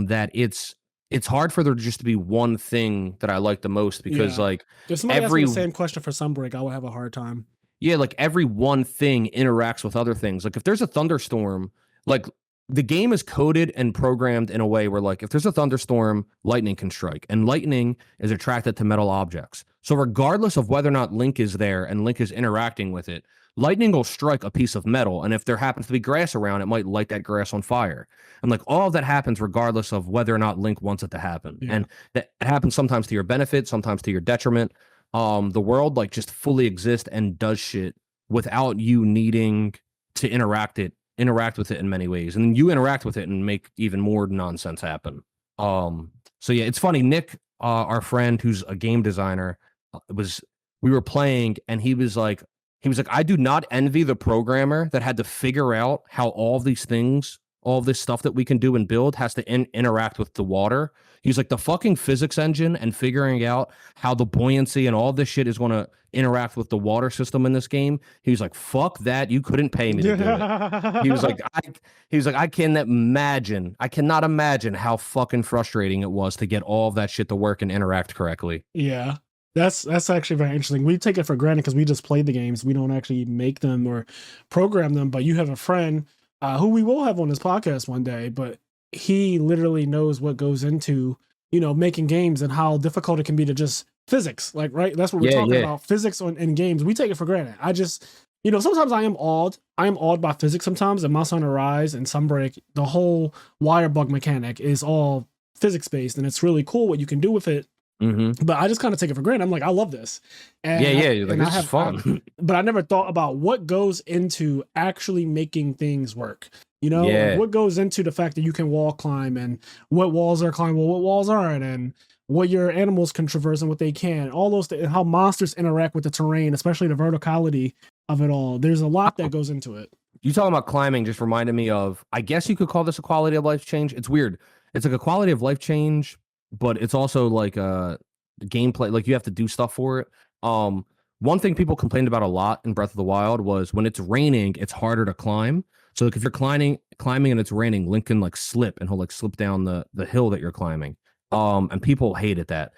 That it's hard for there just to be one thing that I like the most because Yeah. like If somebody asked me every the same question for Sunbreak, I would have a hard time. yeah, like every one thing interacts with other things. Like if there's a thunderstorm, like the game is coded and programmed in a way where like if there's a thunderstorm, lightning can strike, and lightning is attracted to metal objects. So regardless of whether or not Link is there and Link is interacting with it, lightning will strike a piece of metal, and if there happens to be grass around, it might light that grass on fire. And like all of that happens regardless of whether or not Link wants it to happen. Yeah. And that happens sometimes to your benefit, sometimes to your detriment. The world like just fully exists and does shit without you needing to interact with it in many ways, and then you interact with it and make even more nonsense happen. So yeah, it's funny. Nick, our friend who's a game designer, was we were playing and he was like, I do not envy the programmer that had to figure out how all of these things, all of this stuff that we can do and build has to interact with the water. He's like the fucking physics engine and figuring out how the buoyancy and all this shit is going to interact with the water system in this game. He was like, "Fuck that! You couldn't pay me to do it." He was like, I cannot imagine how fucking frustrating it was to get all of that shit to work and interact correctly." Yeah. That's actually very interesting. We take it for granted because we just play the games. We don't actually make them or program them. But you have a friend who we will have on this podcast one day, but he literally knows what goes into, making games and how difficult it can be to just physics. Like, right? That's what we're Yeah, talking yeah. about. Physics in games. We take it for granted. I just, sometimes I am awed. I am awed by physics sometimes. And Monster Hunter Rise and Sunbreak, the whole wire bug mechanic is all physics based, and it's really cool what you can do with it, but I just kind of take it for granted. I'm like, I love this. And Yeah, yeah. Like and I this is have, fun. but I never thought about what goes into actually making things work. Like Yeah. what goes into the fact that you can wall climb and what walls are climbable, what walls aren't, and what your animals can traverse and what they can. All those and how monsters interact with the terrain, especially the verticality of it all. There's a lot that goes into it. You talking about climbing just reminded me of, I guess you could call this a quality of life change. It's weird. It's like a quality of life change, but it's also like a gameplay. Like you have to do stuff for it. Um, One thing people complained about a lot in Breath of the Wild was when it's raining, it's harder to climb. So like if you're climbing and it's raining, Link can like slip and he'll like slip down the hill that you're climbing. And people hated that.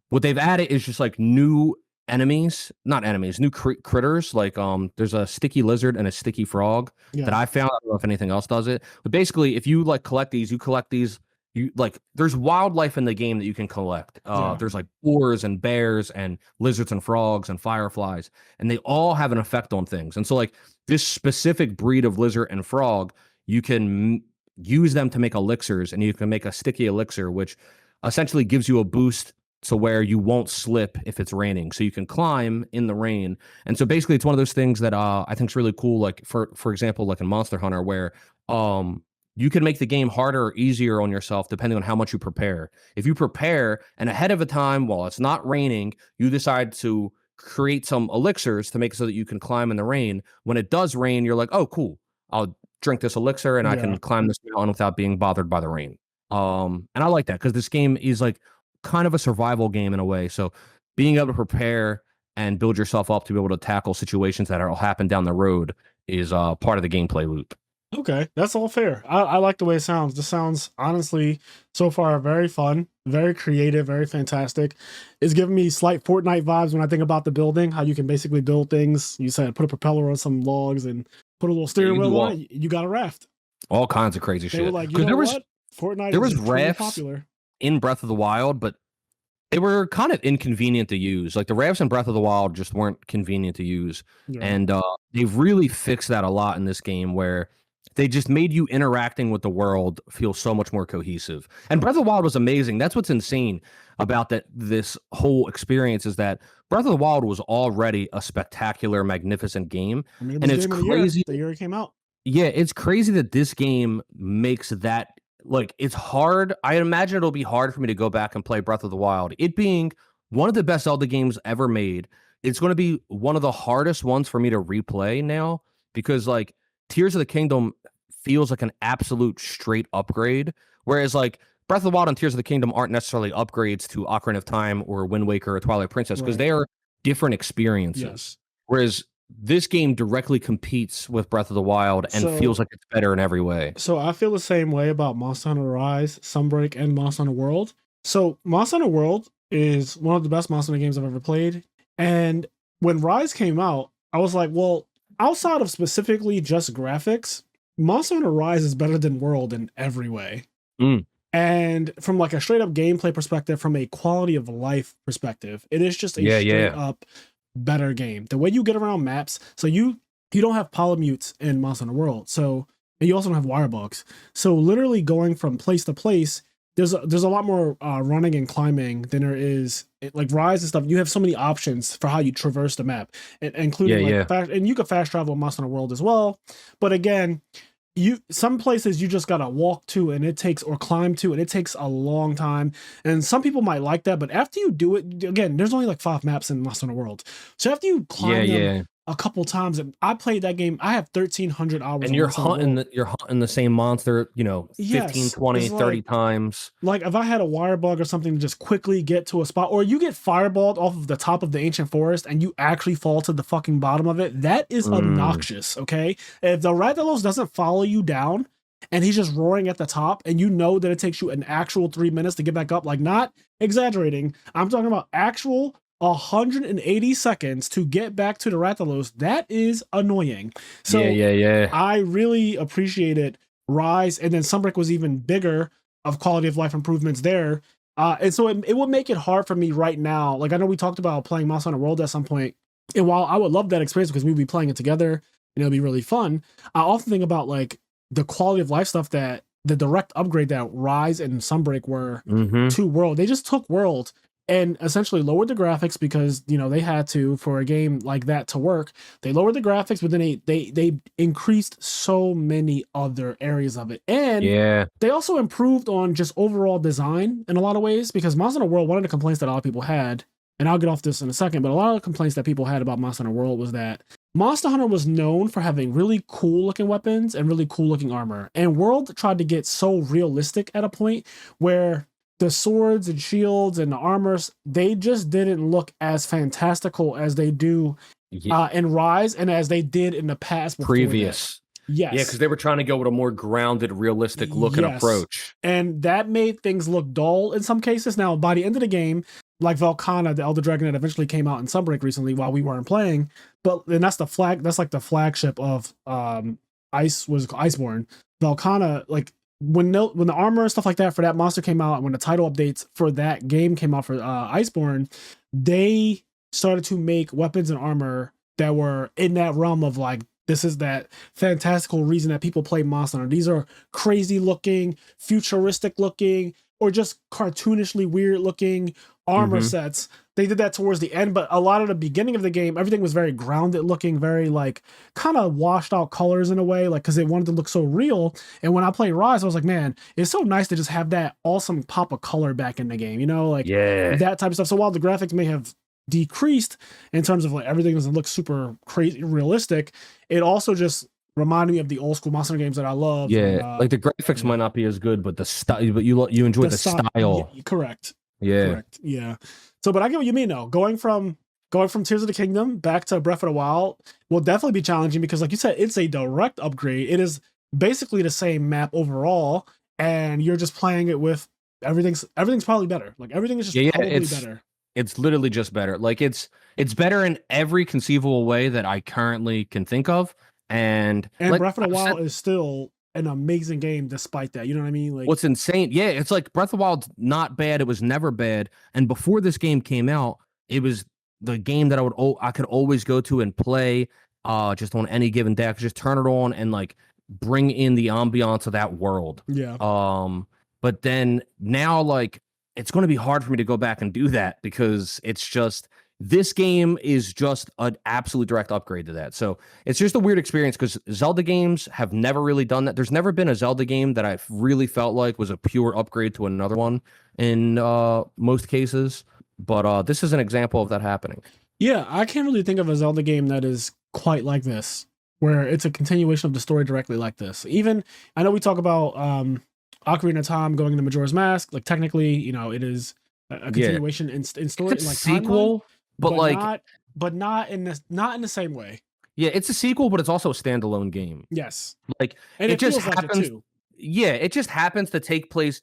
What they've added is just like new enemies, not enemies, new critters. Like there's a sticky lizard and a sticky frog that Yeah. I found. I don't know if anything else does it, but basically, if you like collect these, you collect these. You like there's wildlife in the game that you can collect. Yeah. There's like boars and bears and lizards and frogs and fireflies, and they all have an effect on things. And so, like this specific breed of lizard and frog, you can use them to make elixirs, and you can make a sticky elixir, which essentially gives you a boost to where you won't slip if it's raining, so you can climb in the rain. And so basically it's one of those things that I think is really cool, like for example, like in Monster Hunter, where you can make the game harder or easier on yourself depending on how much you prepare. If you prepare and ahead of a time while it's not raining, you decide to create some elixirs to make it so that you can climb in the rain. When it does rain, you're like, oh cool, I'll drink this elixir and I Yeah. can climb this mountain without being bothered by the rain. And I like that because this game is like kind of a survival game in a way. So being able to prepare and build yourself up to be able to tackle situations that will happen down the road is part of the gameplay loop. Okay, that's all fair. I like the way it sounds. This sounds honestly so far very fun, very creative, very fantastic. It's giving me slight Fortnite vibes when I think about the building, how you can basically build things. You said put a propeller on some logs and put a little Yeah, steering you can do wheel on it. You got a raft. all kinds of crazy They were shit. like, you Because know what? Fortnite there is was extremely rafts popular. in Breath of the Wild, but they were kind of inconvenient to use. Like the rafts in Breath of the Wild just weren't convenient to use. Yeah. And they've really fixed that a lot in this game where they just made you interacting with the world feel so much more cohesive. And Breath of the Wild was amazing. That's what's insane about this whole experience is that Breath of the Wild was already a spectacular, magnificent game. I mean, it And was it's game of the year. crazy. The year it came out. Yeah, it's crazy that this game makes that like it's hard. I imagine it'll be hard for me to go back and play Breath of the Wild. It being one of the best Zelda games ever made, it's going to be one of the hardest ones for me to replay now because like Tears of the Kingdom feels like an absolute straight upgrade, whereas like Breath of the Wild and Tears of the Kingdom aren't necessarily upgrades to Ocarina of Time or Wind Waker or Twilight Princess because they are different experiences. Yes. Whereas this game directly competes with Breath of the Wild and feels like it's better in every way. So I feel the same way about Monster Hunter Rise, Sunbreak, and Monster Hunter World. So Monster Hunter World is one of the best Monster Hunter games I've ever played. And when Rise came out, I was like, well, outside of specifically just graphics, Monster Hunter Rise is better than World in every way. And from like a straight up gameplay perspective, from a quality of life perspective, it is just a straight up better game. The way you get around maps, so you don't have polymutes in Monster Hunter World, so and you also don't have wire bugs. So literally going from place to place, there's a lot more running and climbing than there is like Rise and stuff. You have so many options for how you traverse the map, including and you can fast travel in Monster Hunter World as well. But again, some places you just gotta walk to and it takes or climb to and it takes a long time, and some people might like that, but after you do it again, there's only like 5 maps in Monster Hunter World, so after you climb them a couple times, and I played that game, I have 1,300 hours, and you're hunting the same monster 15 20 30 times. Like if I had a wire bug or something to just quickly get to a spot, or you get fireballed off of the top of the ancient forest and you actually fall to the fucking bottom of it, that is obnoxious. Okay, if the Rathalos doesn't follow you down and he's just roaring at the top, and you know that it takes you an actual 3 minutes to get back up, like not exaggerating, I'm talking about actual 180 seconds to get back to the Rathalos, that is annoying. So I really appreciated Rise, and then Sunbreak was even bigger of quality of life improvements there. And so it would make it hard for me right now. Like I know we talked about playing Monster Hunter World at some point, and while I would love that experience because we'd be playing it together and it'll be really fun, I often think about like the quality of life stuff that the direct upgrade that Rise and Sunbreak were to World. They just took World and essentially lowered the graphics because they had to for a game like that to work. They lowered the graphics, but then they increased so many other areas of it, and they also improved on just overall design in a lot of ways. Because Monster Hunter World, one of the complaints that a lot of people had, and I'll get off this in a second, but a lot of the complaints that people had about Monster Hunter World was that Monster Hunter was known for having really cool looking weapons and really cool looking armor, and World tried to get so realistic at a point where the swords and shields and the armors, they just didn't look as fantastical as they do in Rise and as they did in the past previous. Yes. Yeah, because they were trying to go with a more grounded, realistic look and approach. And that made things look dull in some cases. Now, by the end of the game, like Velkhana, the Elder Dragon that eventually came out in Sunbreak recently while we weren't playing, and that's like the flagship of Iceborne. Velkhana, like when the armor and stuff like that for that monster came out, and when the title updates for that game came out for Iceborne, they started to make weapons and armor that were in that realm of like, this is that fantastical reason that people play Monster Hunter. These are crazy looking, futuristic looking, or just cartoonishly weird looking armor sets. They did that towards the end, but a lot of the beginning of the game, everything was very grounded looking, very like kind of washed out colors in a way, like because they wanted to look so real. And when I played Rise, I was like, man, it's so nice to just have that awesome pop of color back in the game, that type of stuff. So while the graphics may have decreased in terms of like everything doesn't look super crazy realistic, it also just reminded me of the old school Monster Hunter games that I love. Like the graphics might not be as good, but the style, but you enjoy the style. Correct. Yeah. So, but I get what you mean though. Going from Tears of the Kingdom back to Breath of the Wild will definitely be challenging because, like you said, it's a direct upgrade. It is basically the same map overall, and you're just playing it with everything's probably better. Like everything is just probably better. It's literally just better. Like it's better in every conceivable way that I currently can think of. And like, Breath of the Wild is still an amazing game despite that. You know what I mean? Like what's insane? Yeah, it's like Breath of the Wild's not bad. It was never bad. And before this game came out, it was the game that I could always go to and play just on any given day. I could just turn it on and like bring in the ambiance of that world. Yeah. But then now like it's going to be hard for me to go back and do that because it's just This game is just an absolute direct upgrade to that. So it's just a weird experience because Zelda games have never really done that. There's never been a Zelda game that I've really felt like was a pure upgrade to another one in most cases. But this is an example of that happening. Yeah, I can't really think of a Zelda game that is quite like this, where it's a continuation of the story directly like this. Even, I know we talk about Ocarina of Time going into Majora's Mask. Like, technically, you know, it is a continuation in story, it's a like sequel, but not in the same way. Yeah, it's a sequel, but it's also a standalone game. Yes, like and it just feels happens. Like it too. Yeah, it just happens to take place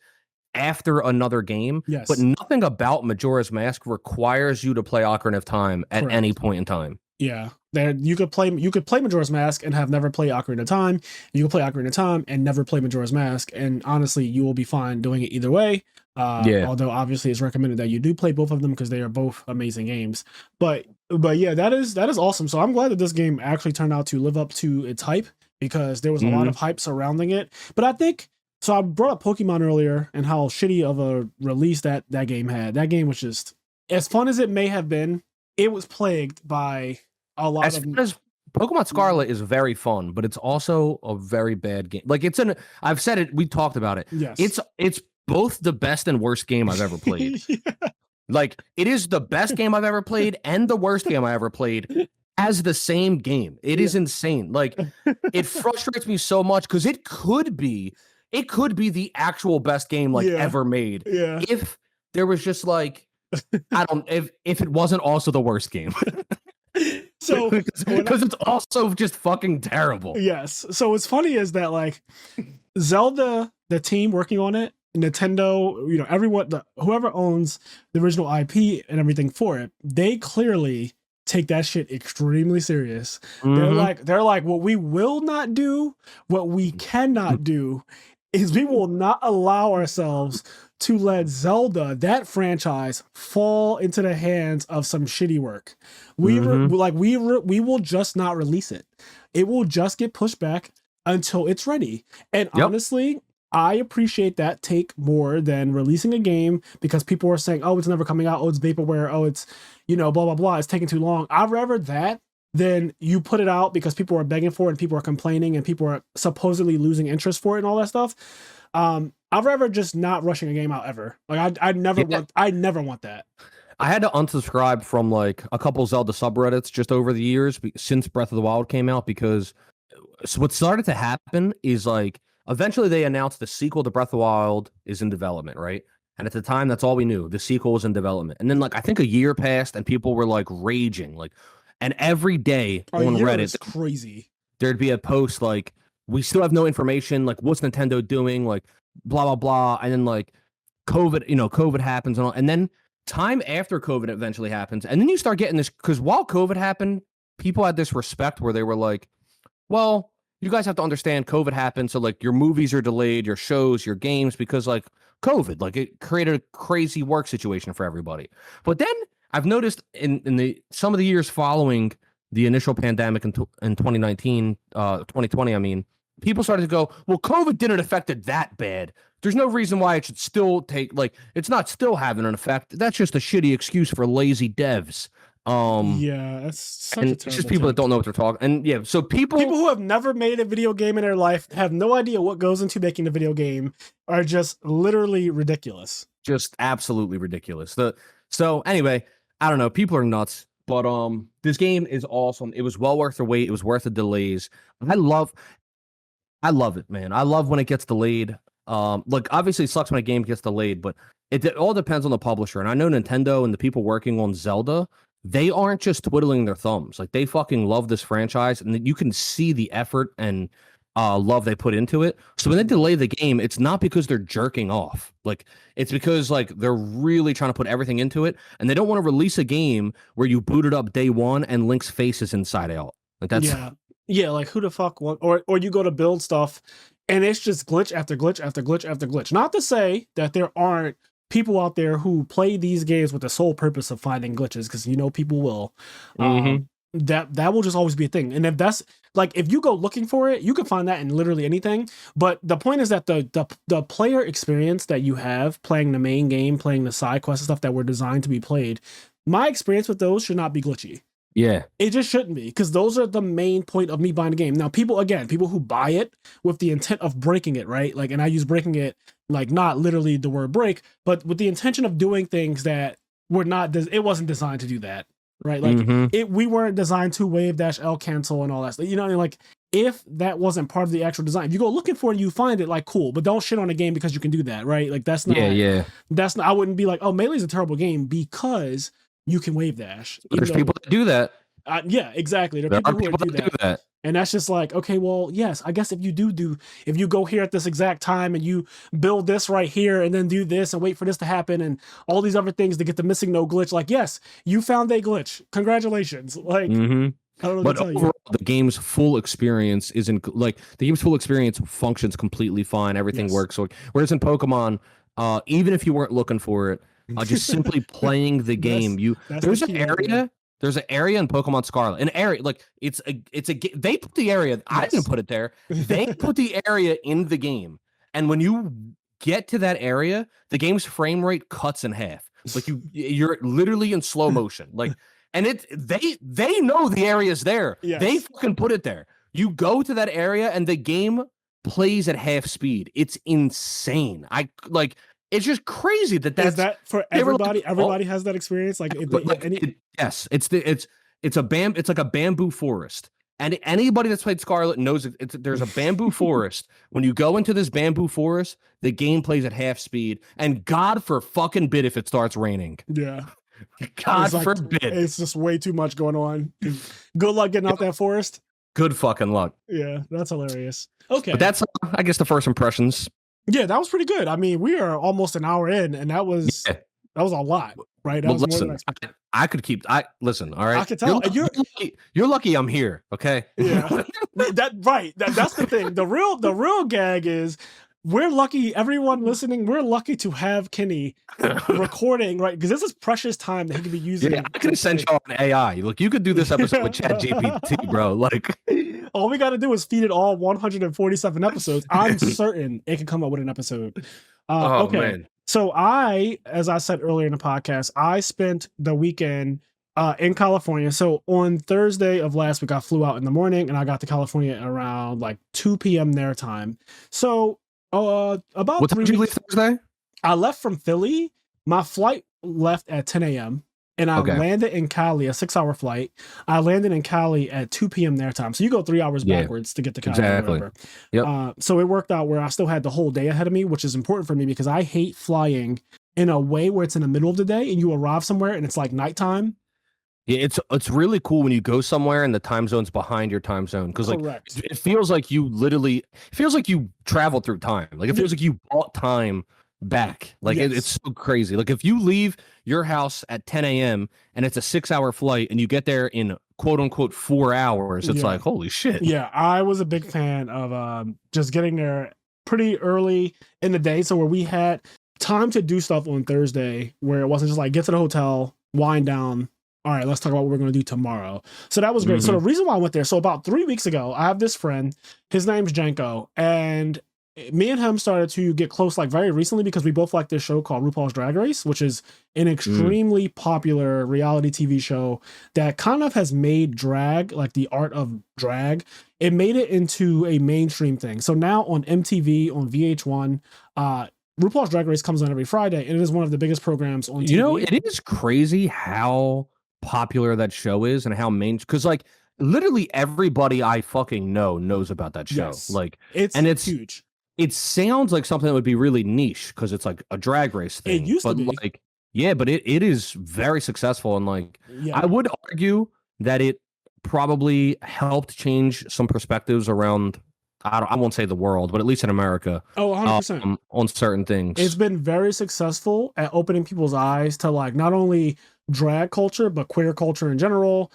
after another game. Yes, but nothing about Majora's Mask requires you to play Ocarina of Time at Correct. any point in time. Yeah, there you could play Majora's Mask and have never played Ocarina of Time. You could play Ocarina of Time and never play Majora's Mask, and honestly, you will be fine doing it either way. Although obviously it's recommended that you do play both of them because they are both amazing games. But yeah, that is awesome. So I'm glad that this game actually turned out to live up to its hype, because there was a lot of hype surrounding it. But I think, so I brought up Pokemon earlier and how shitty of a release that game had. That game was just, as fun as it may have been, it was plagued by a lot as Pokemon Scarlet is very fun, but it's also a very bad game. Like I've said it, we talked about it. Yes. It's both the best and worst game I've ever played. Yeah. Like, it is the best game I've ever played and the worst game I ever played as the same game. It is insane. Like, it frustrates me so much because it could be the actual best game ever made. Yeah. If there was just if it wasn't also the worst game. So because it's also just fucking terrible. Yes. So what's funny is that Zelda, the team working on it, Nintendo, you know, everyone, whoever owns the original IP and everything for it, they clearly take that shit extremely serious. They're like, what we will not do, what we cannot do, is we will not allow ourselves to let Zelda, that franchise, fall into the hands of some shitty work. We will just not release it. It will just get pushed back until it's ready. And honestly, I appreciate that take more than releasing a game because people are saying, oh, it's never coming out. Oh, it's vaporware. Oh, it's, you know, blah, blah, blah. It's taking too long. I'd rather that than you put it out because people are begging for it and people are complaining and people are supposedly losing interest for it and all that stuff. I'd rather just not rushing a game out ever. Like, I never want that. I had to unsubscribe from a couple Zelda subreddits just over the years since Breath of the Wild came out, because what started to happen is eventually they announced the sequel to Breath of the Wild is in development, right? And at the time, that's all we knew. The sequel was in development. And then I think a year passed and people were raging. And every day on Reddit, crazy. There'd be a post we still have no information. What's Nintendo doing? Blah, blah, blah. And then COVID, COVID happens and all. And then time after COVID eventually happens. And then you start getting this, because while COVID happened, people had this respect where they were like, well, you guys have to understand COVID happened. So your movies are delayed, your shows, your games, because COVID, it created a crazy work situation for everybody. But then I've noticed in some of the years following the initial pandemic in 2019, 2020, I mean, people started to go, well, COVID didn't affect it that bad. There's no reason why it should still take, it's not still having an effect. That's just a shitty excuse for lazy devs. That's such a it's just people that don't know what they're talking. And so people who have never made a video game in their life, have no idea what goes into making a video game, are just literally ridiculous. Just absolutely ridiculous. So anyway, I don't know. People are nuts, but this game is awesome. It was well worth the wait. It was worth the delays. I love it, man. I love when it gets delayed. Obviously it sucks when a game gets delayed, but it all depends on the publisher. And I know Nintendo and the people working on Zelda, they aren't just twiddling their thumbs. They fucking love this franchise, and you can see the effort and love they put into it. So when they delay the game, it's not because they're jerking off. It's because they're really trying to put everything into it, and they don't want to release a game where you boot it up day one and Link's face is inside out. That's who the fuck want, or you go to build stuff and it's just glitch after glitch after glitch after glitch. Not to say that there aren't people out there who play these games with the sole purpose of finding glitches, because people will. That will just always be a thing. And if that's if you go looking for it, you can find that in literally anything. But the point is that the player experience that you have playing the main game, playing the side quests and stuff that were designed to be played, my experience with those should not be glitchy. Yeah. It just shouldn't be, because those are the main point of me buying the game. Now, people who buy it with the intent of breaking it, right? Like, and I use breaking it like not literally the word break, but with the intention of doing things that were not. It wasn't designed to do that, right? Like we weren't designed to wave dash L cancel and all that stuff. You know, what I mean? Like if that wasn't part of the actual design, if you go looking for it and you find it, like cool, but don't shit on a game because you can do that, right? Like that's not. Yeah. That's not. I wouldn't be like, oh, Melee's a terrible game because you can wave dash. There's people that do that. Yeah, exactly. There are people that do that. And that's just like, okay, well, yes, I guess if you go here at this exact time and you build this right here and then do this and wait for this to happen and all these other things to get the missing no glitch, like, yes, you found a glitch. Congratulations. Like, I don't know but overall, the game's full experience functions completely fine. Everything works. So, whereas in Pokemon, even if you weren't looking for it, just simply playing the game, there's an area. There's an area in Pokemon Scarlet. An area like they put the area. I didn't put it there. They put the area in the game, and when you get to that area, the game's frame rate cuts in half. Like you're literally in slow motion. Like, and they know the area's there. Yes. They fucking put it there. You go to that area, and the game plays at half speed. It's insane. It's just crazy that's that for everybody. Everybody has that experience. Yes, it's like a bamboo forest, and anybody that's played Scarlet knows there's a bamboo forest. When you go into this bamboo forest, the game plays at half speed, and God for fucking bid if it starts raining. Yeah, God forbid. It's just way too much going on. Good luck getting out that forest. Good fucking luck. Yeah, that's hilarious. Okay, but that's I guess the first impressions. Yeah, that was pretty good. I mean, we are almost an hour in, and that was a lot, right? That was listen, more than I could keep. Listen, all right. I could tell. You're lucky I'm here. Okay. Yeah. That's the thing. The real gag is we're lucky. Everyone listening, we're lucky to have Kenny recording, right? Because this is precious time that he could be using. Yeah, I could send you on AI. Look, you could do this episode with ChatGPT, bro. Like, all we got to do is feed it all 147 episodes. I'm certain it can come up with an episode. Okay. Man. So as I said earlier in the podcast, I spent the weekend in California. So on Thursday of last week, I flew out in the morning and I got to California around like 2 p.m. their time. So about what time did you leave Thursday? I left from Philly. My flight left at 10 a.m. and I landed in Cali, a 6-hour flight. I landed in Cali at 2 p.m. their time. So you go 3 hours backwards to get to Cali. Exactly. Yep. So it worked out where I still had the whole day ahead of me, which is important for me because I hate flying in a way where it's in the middle of the day and you arrive somewhere and it's like nighttime. Yeah, it's really cool when you go somewhere and the time zone's behind your time zone because like it feels like you traveled through time. Like it feels like you bought time back. Like it's so crazy. Like if you leave your house at 10 a.m. and it's a 6-hour flight and you get there in quote unquote 4 hours, it's like holy shit. Yeah, I was a big fan of just getting there pretty early in the day, so where we had time to do stuff on Thursday, where it wasn't just like get to the hotel, wind down. All right, let's talk about what we're going to do tomorrow. So that was great. So the reason why I went there, so about 3 weeks ago, I have this friend, his name's Janko, and me and him started to get close like very recently because we both like this show called RuPaul's Drag Race, which is an extremely popular reality TV show that kind of has made drag, like the art of drag, it made it into a mainstream thing. So now on MTV, on VH1, RuPaul's Drag Race comes on every Friday, and it is one of the biggest programs on TV. You know, it is crazy how popular that show is and how because like literally everybody I fucking know knows about that show. Yes. Like it's huge. It sounds like something that would be really niche because it's like a drag race thing. It used to be. Like, yeah, but it is very successful and like I would argue that it probably helped change some perspectives around I won't say the world, but at least in America. Oh, 100%. On certain things. It's been very successful at opening people's eyes to like not only drag culture, but queer culture in general.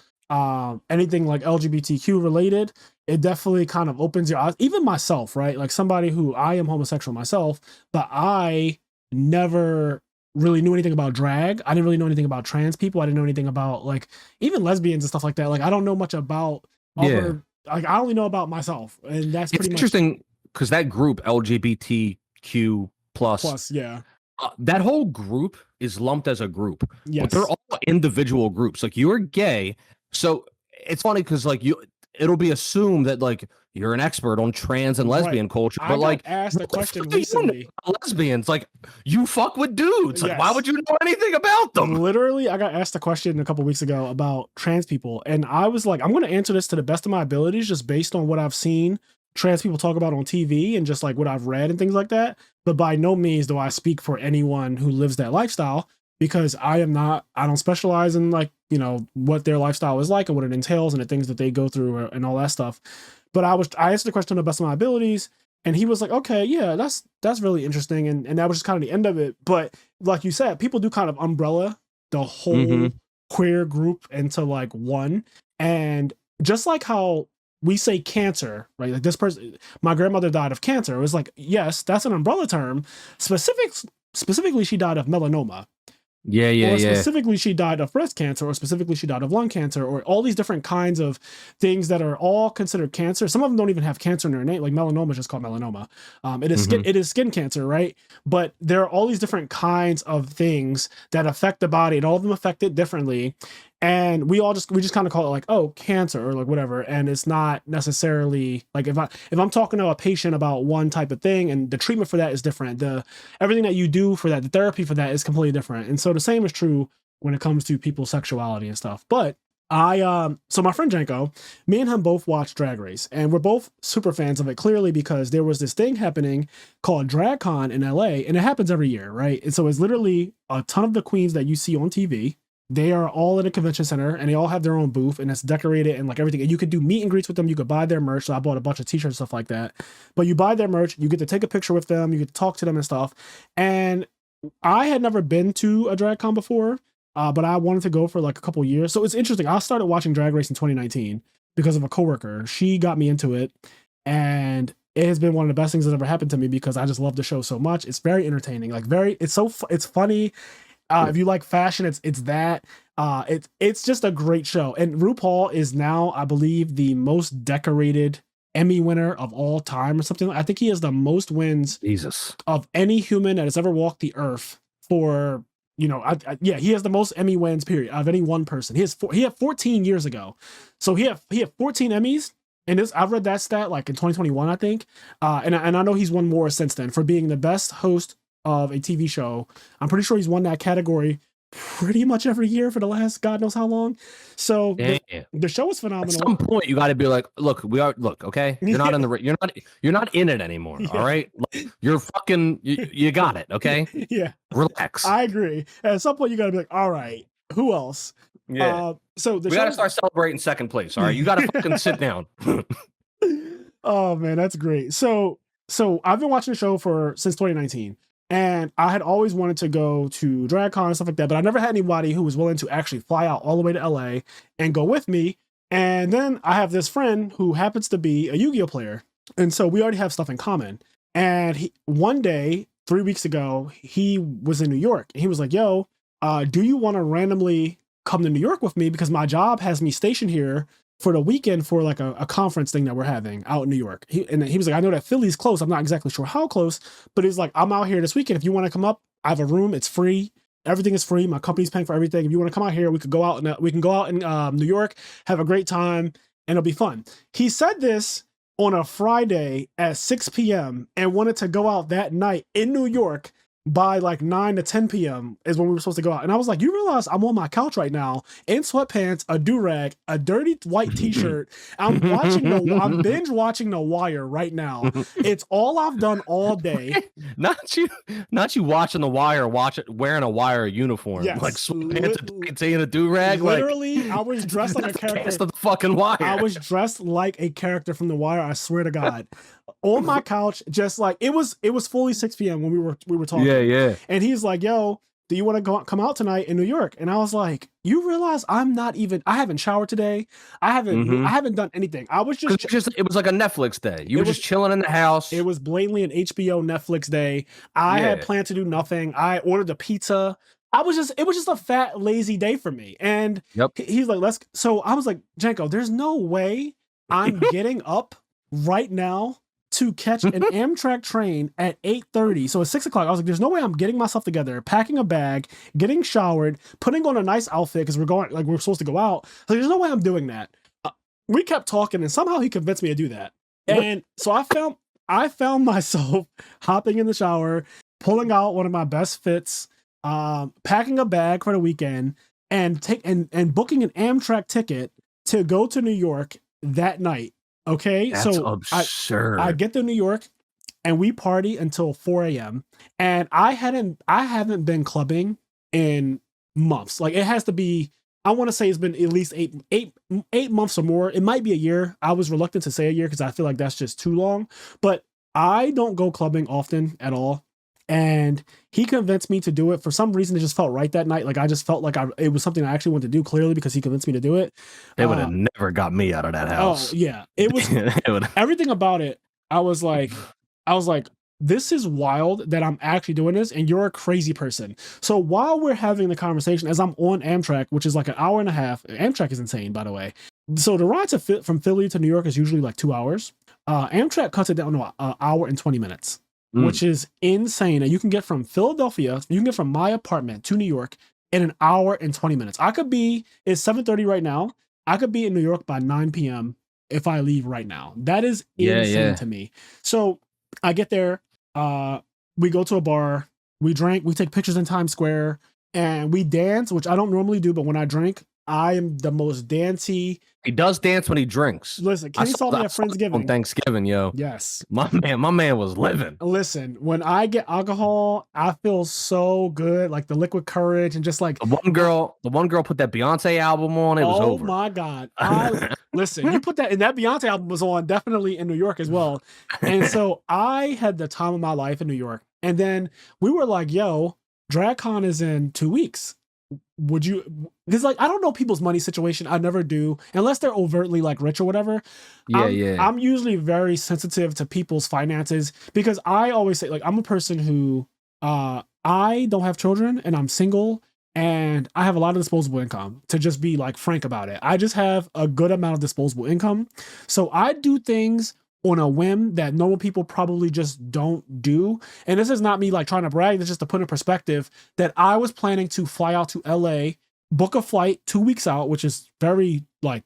Anything like LGBTQ related. It definitely kind of opens your eyes. Even myself, right? Like somebody who I am homosexual myself, but I never really knew anything about drag. I didn't really know anything about trans people. I didn't know anything about like even lesbians and stuff like that. Like I don't know much about other. Like I only know about myself, and that's pretty interesting because that group LGBTQ plus That whole group is lumped as a group, but they're Yes. all individual groups. Like you're gay, so it's funny because like it'll be assumed that like you're an expert on trans and lesbian culture, I but got like asked a question what do you know recently. about lesbians, like you fuck with dudes. Like why Yes. would you know anything about them? Literally, I got asked a question a couple weeks ago about trans people, and I was like, I'm going to answer this to the best of my abilities, just based on what I've seen trans people talk about on TV and just like what I've read and things like that. But by no means do I speak for anyone who lives that lifestyle, because I don't specialize in like, you know, what their lifestyle is like and what it entails and the things that they go through and all that stuff. But I answered the question to the best of my abilities, and he was like, okay, yeah, that's really interesting. And that was just kind of the end of it. But like you said, people do kind of umbrella the whole queer group into like one. And just like how we say cancer, right? Like this person, my grandmother died of cancer. It was like, yes, that's an umbrella term. Specifically, she died of melanoma. Or specifically, she died of breast cancer, or specifically, she died of lung cancer, or all these different kinds of things that are all considered cancer. Some of them don't even have cancer in their name. Like melanoma is just called melanoma. It is skin cancer, right? But there are all these different kinds of things that affect the body, and all of them affect it differently. And we just kind of call it like, oh, cancer, or like whatever. And it's not necessarily like if I'm talking to a patient about one type of thing, and the treatment for that is different, everything that you do for that, the therapy for that is completely different. And so the same is true when it comes to people's sexuality and stuff. But so my friend Janko, me and him both watched Drag Race, and we're both super fans of it, clearly because there was this thing happening called DragCon in LA, and it happens every year, right? And so it's literally a ton of the queens that you see on TV. They are all in a convention center, and they all have their own booth, and it's decorated and like everything. And you could do meet and greets with them. You could buy their merch. So I bought a bunch of t-shirts and stuff like that. But you buy their merch, you get to take a picture with them, you get to talk to them and stuff. And I had never been to a drag con before, but I wanted to go for like a couple years. So it's interesting. I started watching Drag Race in 2019 because of a coworker. She got me into it, and it has been one of the best things that ever happened to me because I just love the show so much. It's very entertaining. Like it's funny. If you like fashion, it's that. It's just a great show. And RuPaul is now, I believe, the most decorated Emmy winner of all time or something. I think he has the most wins of any human that has ever walked the earth for, you know, he has the most Emmy wins, period, of any one person. He had 14 years ago. So he had 14 Emmys. And I've read that stat like in 2021, I think. And I know he's won more since then for being the best host of a TV show. I'm pretty sure he's won that category pretty much every year for the last God knows how long. So the show is phenomenal. At some point, you got to be like, look, okay. You're not in the you're not in it anymore. Yeah. All right, you're fucking you got it. Okay, yeah, relax. I agree. At some point, you got to be like, all right, who else? Yeah. So we got to start celebrating second place. All right, you got to fucking sit down. Oh man, that's great. So I've been watching the show since 2019. And I had always wanted to go to DragCon and stuff like that, but I never had anybody who was willing to actually fly out all the way to LA and go with me. And then I have this friend who happens to be a Yu-Gi-Oh player. And so we already have stuff in common. And one day, 3 weeks ago, he was in New York, and he was like, yo, do you want to randomly come to New York with me? Because my job has me stationed here for the weekend for like a conference thing that we're having out in New York. He was like, I know that Philly's close. I'm not exactly sure how close, but he's like, I'm out here this weekend. If you want to come up, I have a room. It's free. Everything is free. My company's paying for everything. If you want to come out here, we can go out in New York, have a great time, and it'll be fun. He said this on a Friday at 6 p.m. and wanted to go out that night in New York by like 9 to 10 p.m. is when we were supposed to go out. And I was like, you realize I'm on my couch right now in sweatpants, a do-rag, a dirty white t-shirt. I'm binge watching The Wire right now. It's all I've done all day. Not you watching The Wire, wearing a Wire uniform. Yes. Like sweatpants, taking a do-rag. Literally, I was dressed like a character. Of the fucking Wire. I was dressed like a character from The Wire, I swear to God. On my couch, just like it was fully 6 p.m. when we were talking. Yeah. And he's like, yo, do you want to come out tonight in New York? And I was like, you realize I haven't showered today. I haven't done anything. I was just it was like a Netflix day. You were just chilling in the house. It was blatantly an HBO Netflix day. I had planned to do nothing. I ordered a pizza. It was just a fat, lazy day for me. And he's like, so I was like, Janko, there's no way I'm getting up right now to catch an Amtrak train at 8:30. So at 6 o'clock, I was like, there's no way I'm getting myself together, packing a bag, getting showered, putting on a nice outfit because we're supposed to go out. Like, there's no way I'm doing that. We kept talking, and somehow he convinced me to do that. And so I found myself hopping in the shower, pulling out one of my best fits, packing a bag for the weekend, and booking an Amtrak ticket to go to New York that night. Okay, That's so absurd. I get to New York and we party until 4 a.m. And I haven't been clubbing in months. Like, it has to be, I want to say it's been at least eight months or more. It might be a year. I was reluctant to say a year because I feel like that's just too long. But I don't go clubbing often at all. And he convinced me to do it. For some reason, it just felt right that night. Like, I just felt like it was something I actually wanted to do, clearly, because he convinced me to do it. They would have never got me out of that house. Oh, yeah. It was everything about it. I was like, this is wild that I'm actually doing this, and you're a crazy person. So while we're having the conversation, as I'm on Amtrak, which is like an hour and a half, Amtrak is insane, by the way. So the ride from Philly to New York is usually like 2 hours. Amtrak cuts it down to an hour and 20 minutes. Which is insane. And you can get from Philadelphia, you can get from my apartment to New York in an hour and 20 minutes. It's 7:30 right now. I could be in New York by 9 p.m. if I leave right now. That is insane to me. So I get there, we go to a bar, we drink, we take pictures in Times Square, and we dance, which I don't normally do, but when I drink, I am the most dancey. He does dance when he drinks. Listen, Kenny saw me at Friendsgiving. On Thanksgiving, yo. Yes. My man was living. Listen, when I get alcohol, I feel so good, like the liquid courage, and just like the one girl put that Beyonce album on. It was over. Oh my God. Listen, you put that, and that Beyonce album was on definitely in New York as well. And so I had the time of my life in New York. And then we were like, yo, DragCon is in 2 weeks. Would you, because like I don't know people's money situation. I never do, unless they're overtly like rich or whatever. I'm usually very sensitive to people's finances, because I always say, like, I'm a person who I don't have children and I'm single and I have a lot of disposable income, to just be like frank about it. I just have a good amount of disposable income. So I do things on a whim that normal people probably just don't do. And this is not me like trying to brag. It's just to put in perspective that I was planning to fly out to LA, book a flight 2 weeks out, which is very like,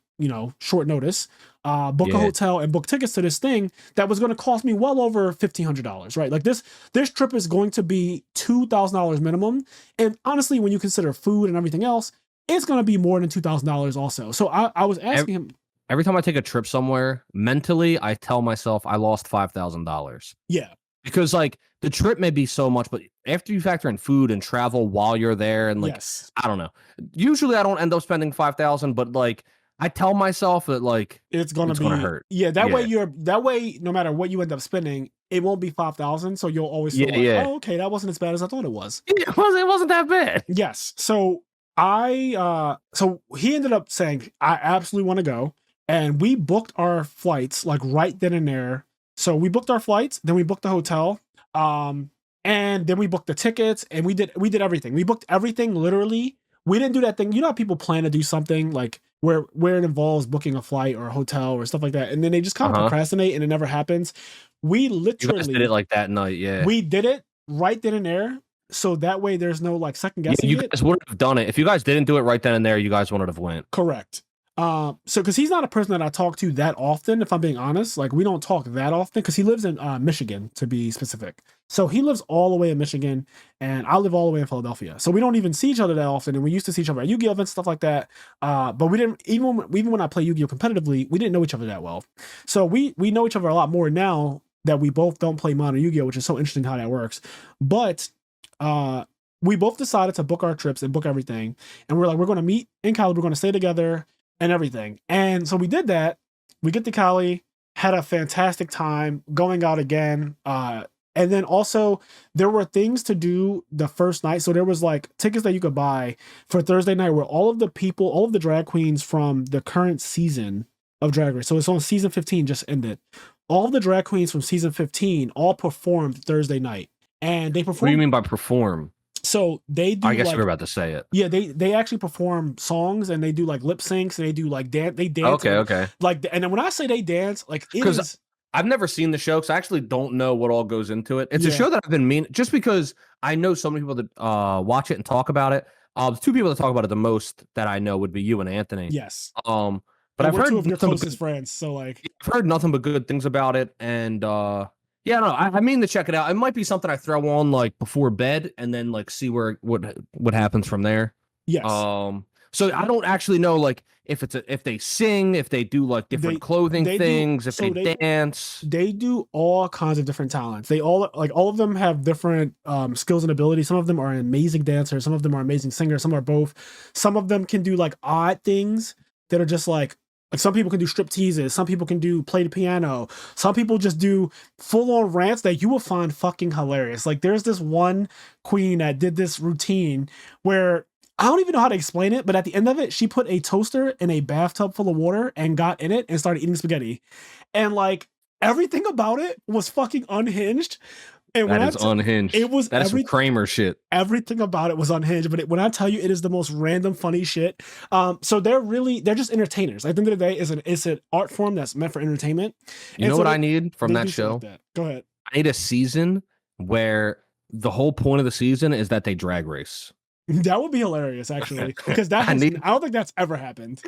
short notice, book a hotel and book tickets to this thing that was going to cost me well over $1,500, right? Like this trip is going to be $2,000 minimum. And honestly, when you consider food and everything else, it's going to be more than $2,000 also. So I was asking him, every time I take a trip somewhere, mentally, I tell myself I lost $5,000. Yeah. Because like the trip may be so much, but after you factor in food and travel while you're there, and like, I don't know. Usually I don't end up spending $5,000, but like I tell myself that like it's gonna hurt. Yeah. That way, no matter what you end up spending, it won't be 5,000. So you'll always feel oh, okay, that wasn't as bad as I thought it was. It wasn't that bad. Yes. So so he ended up saying, I absolutely want to go. And we booked our flights like right then and there. So we booked our flights, then we booked the hotel, and then we booked the tickets, and we did everything. We booked everything literally. We didn't do that thing. You know how people plan to do something like where it involves booking a flight or a hotel or stuff like that, and then they just kind of procrastinate and it never happens. We literally did it like that night. Yeah, we did it right then and there. So that way there's no like second guessing. You guys would have done it. If you guys didn't do it right then and there, you guys wouldn't have went. Correct. So because he's not a person that I talk to that often, if I'm being honest, like we don't talk that often, because he lives in Michigan, to be specific. So he lives all the way in Michigan and I live all the way in Philadelphia. So we don't even see each other that often. And we used to see each other at Yu-Gi-Oh events, stuff like that. But we didn't, even when I play Yu-Gi-Oh competitively, we didn't know each other that well. So we know each other a lot more now that we both don't play modern Yu-Gi-Oh, which is so interesting how that works. But we both decided to book our trips and book everything. And we're like, we're going to meet in Cali. We're going to stay together and everything. And so we did that. We get to Cali, had a fantastic time going out again. And then also there were things to do the first night. So there was like tickets that you could buy for Thursday night where all of the drag queens from the current season of Drag Race. So it's on season 15, just ended. All of the drag queens from season 15 all performed Thursday night. And they performed. What do you mean by perform? So they do. I guess you were about to say it. Yeah, they actually perform songs and they do like lip syncs and they do like dance. They dance. Okay. Like, and then when I say they dance, like it is. I've never seen the show, because I actually don't know what all goes into it. It's a Yeah. show that I've been just because I know so many people that watch it and talk about it. The two people that talk about it the most that I know would be you and Anthony. Yes. But And I've we're heard two of your nothing but closest friends, so like I've heard nothing but good things about it, and yeah, no, I mean to check it out. It might be something I throw on like before bed, and then like see what happens from there. yes. So I don't actually know like if they sing, if they do like different clothing things, if they dance. They do all kinds of different talents. They all of them have different skills and abilities. Some of them are amazing dancers, some of them are amazing singers, some are both. Some of them can do like odd things that are just like some people can do strip teases, some people can play the piano, some people just do full-on rants that you will find fucking hilarious. Like there's this one queen that did this routine where I don't even know how to explain it, but at the end of it, she put a toaster in a bathtub full of water and got in it and started eating spaghetti. And like everything about it was fucking unhinged. And that is unhinged. It was that is some Kramer shit. Everything about it was unhinged. But when I tell you, it is the most random, funny shit. So they're just entertainers. At the end of the day, it's an art form that's meant for entertainment. You know what I need from that show? Like that. Go ahead. I need a season where the whole point of the season is that they drag race. That would be hilarious, actually, because I don't think that's ever happened.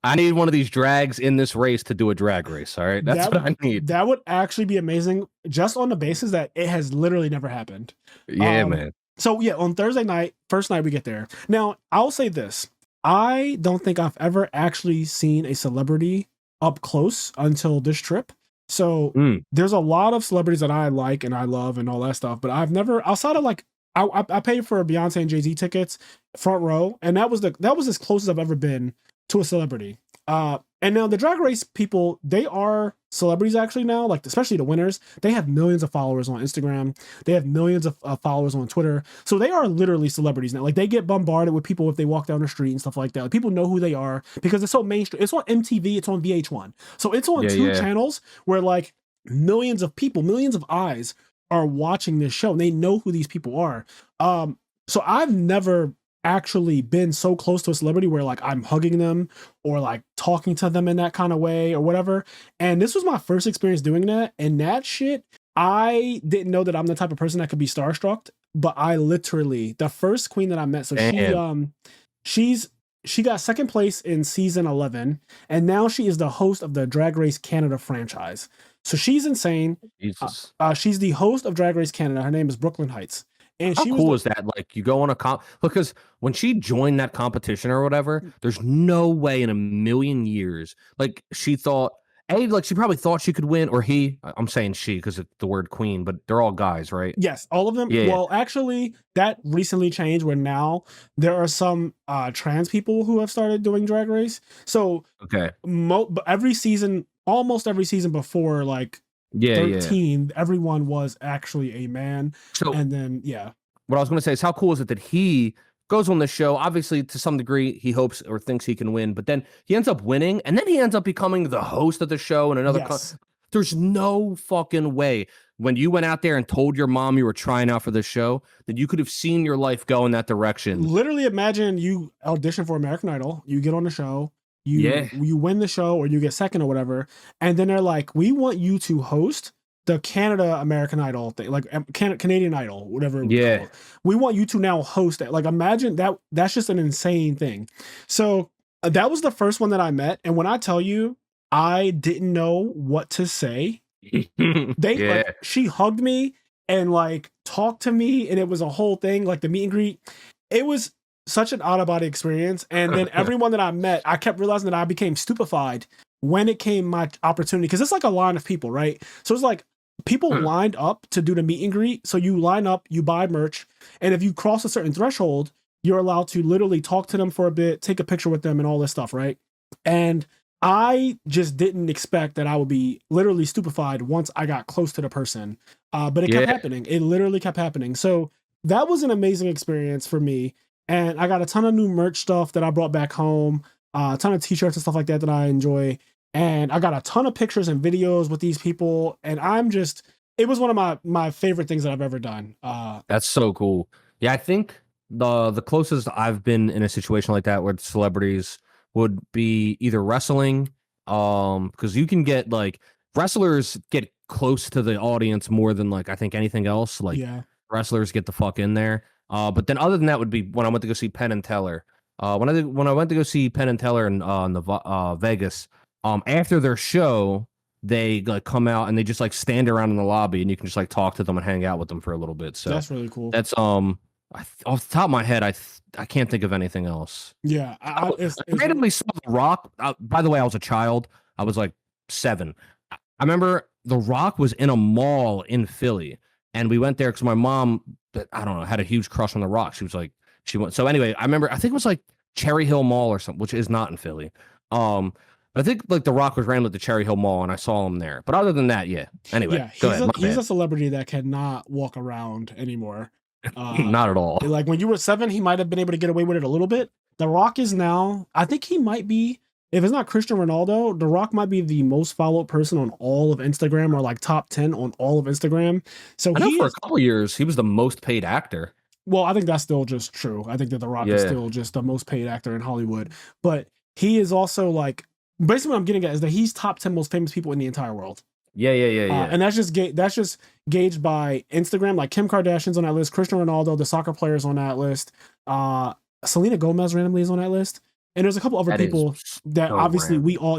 I need one of these drags in this race to do a drag race. All right, that's what I need. That would actually be amazing, just on the basis that it has literally never happened. Yeah, man. So yeah, on Thursday night, first night we get there. Now I'll say this: I don't think I've ever actually seen a celebrity up close until this trip. So there's a lot of celebrities that I like and I love and all that stuff, but I've never, outside of like. I paid for Beyonce and Jay-Z tickets, front row, and that was as close as I've ever been to a celebrity. And now the Drag Race people, they are celebrities actually now, like especially the winners. They have millions of followers on Instagram. They have millions of followers on Twitter. So they are literally celebrities now. Like they get bombarded with people if they walk down the street and stuff like that. Like, people know who they are because it's so mainstream. It's on MTV. It's on VH1. So it's on two channels where like millions of people, millions of eyes are watching this show and they know who these people are. So I've never actually been so close to a celebrity where like I'm hugging them or like talking to them in that kind of way or whatever. And this was my first experience doing that. And that shit, I didn't know that I'm the type of person that could be starstruck, but I literally, the first queen that I met, so she got second place in season 11, and now she is the host of the Drag Race Canada franchise. So she's insane. Jesus. She's the host of Drag Race Canada. Her name is Brooklyn Heights. And how cool is that? Like you go on a because when she joined that competition or whatever, there's no way in a million years. Like she thought, like she probably thought she could win, or he. I'm saying she because it's the word queen, but they're all guys, right? Yes, all of them. Yeah, well, actually, that recently changed where now there are some trans people who have started doing Drag Race. So okay, every season, almost every season before like 13, everyone was actually a man. So, and then what I was going to say is how cool is it that he goes on the show? Obviously, to some degree, he hopes or thinks he can win, but then he ends up winning, and then he ends up becoming the host of the show and another. There's no fucking way when you went out there and told your mom you were trying out for this show that you could have seen your life go in that direction. Literally, imagine you audition for American Idol, you get on the show, you win the show or you get second or whatever, and then they're like, we want you to host the Canada American Idol thing, like Canadian Idol, whatever. We want you to now host it. Like imagine that. That's just an insane thing. So that was the first one that I met, and when I tell you, I didn't know what to say. She hugged me and like talked to me, and it was a whole thing. Like the meet and greet, it was such an out of body experience. And then everyone that I met, I kept realizing that I became stupefied when it came my opportunity, because it's like a line of people, right? So it's like people lined up to do the meet and greet. So you line up, you buy merch, and if you cross a certain threshold, you're allowed to literally talk to them for a bit, take a picture with them and all this stuff, right? And I just didn't expect that I would be literally stupefied once I got close to the person. But it kept happening. It literally kept happening. So that was an amazing experience for me. And I got a ton of new merch stuff that I brought back home, a ton of t-shirts and stuff like that I enjoy. And I got a ton of pictures and videos with these people. And it was one of my favorite things that I've ever done. That's so cool. Yeah, I think the closest I've been in a situation like that with celebrities would be either wrestling, because you can get like wrestlers get close to the audience more than like I think anything else. Like Yeah. wrestlers get the fuck in there. But then other than that would be when I went to go see Penn and Teller. When I went to go see Penn and Teller in Vegas, after their show, they like come out and they just like stand around in the lobby and you can just like talk to them and hang out with them for a little bit. So That's really cool. that's off the top of my head, I can't think of anything else. Yeah. I randomly saw The Rock. By the way, I was a child. I was like 7. I remember The Rock was in a mall in Philly, and we went there because my mom, I don't know, had a huge crush on The Rock. She was like, she went. So anyway, I remember, I think it was like Cherry Hill Mall or something, which is not in Philly. I think like The Rock was randomly at the Cherry Hill Mall, and I saw him there. But other than that, yeah. Anyway, yeah, go ahead. he's a celebrity that cannot walk around anymore. Not at all. Like when you were 7, he might have been able to get away with it a little bit. The Rock is now, I think he might be, if it's not Cristiano Ronaldo, The Rock might be the most followed person on all of Instagram, or like top 10 on all of Instagram. So I know for a couple years, he was the most paid actor. Well, I think that's still just true. I think that The Rock is still just the most paid actor in Hollywood. But he is also like, basically what I'm getting at is that he's top 10 most famous people in the entire world. Yeah. And that's just gauged by Instagram. Like Kim Kardashian's on that list, Cristiano Ronaldo, the soccer players on that list. Selena Gomez randomly is on that list. And there's a couple other people that obviously we all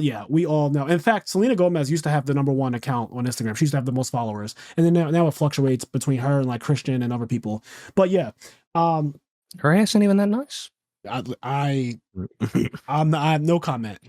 know. In fact, Selena Gomez used to have the #1 account on Instagram. She used to have the most followers. And then now it fluctuates between her and like Christian and other people. But yeah. Her ass ain't even that nice. I have no comment.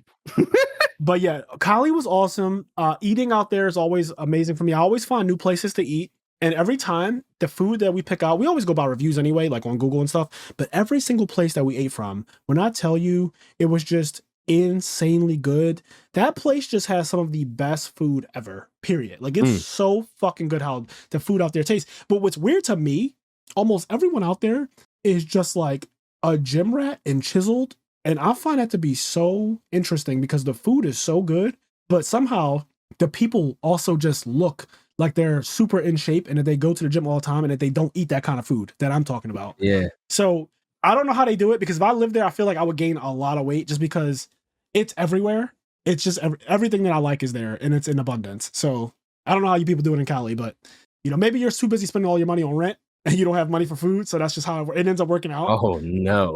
But yeah, Cali was awesome. Eating out there is always amazing for me. I always find new places to eat. And every time the food that we pick out, we always go by reviews anyway, like on Google and stuff. But every single place that we ate from, when I tell you it was just insanely good, that place just has some of the best food ever, period. Like it's so fucking good how the food out there tastes. But what's weird to me, almost everyone out there is just like a gym rat and chiseled. And I find that to be so interesting because the food is so good, but somehow the people also just look like they're super in shape and that they go to the gym all the time and that they don't eat that kind of food that I'm talking about. Yeah. So I don't know how they do it, because if I lived there, I feel like I would gain a lot of weight just because it's everywhere. It's just everything that I like is there and it's in abundance. So I don't know how you people do it in Cali, but you know, maybe you're too busy spending all your money on rent and you don't have money for food. So that's just how it ends up working out. Oh no.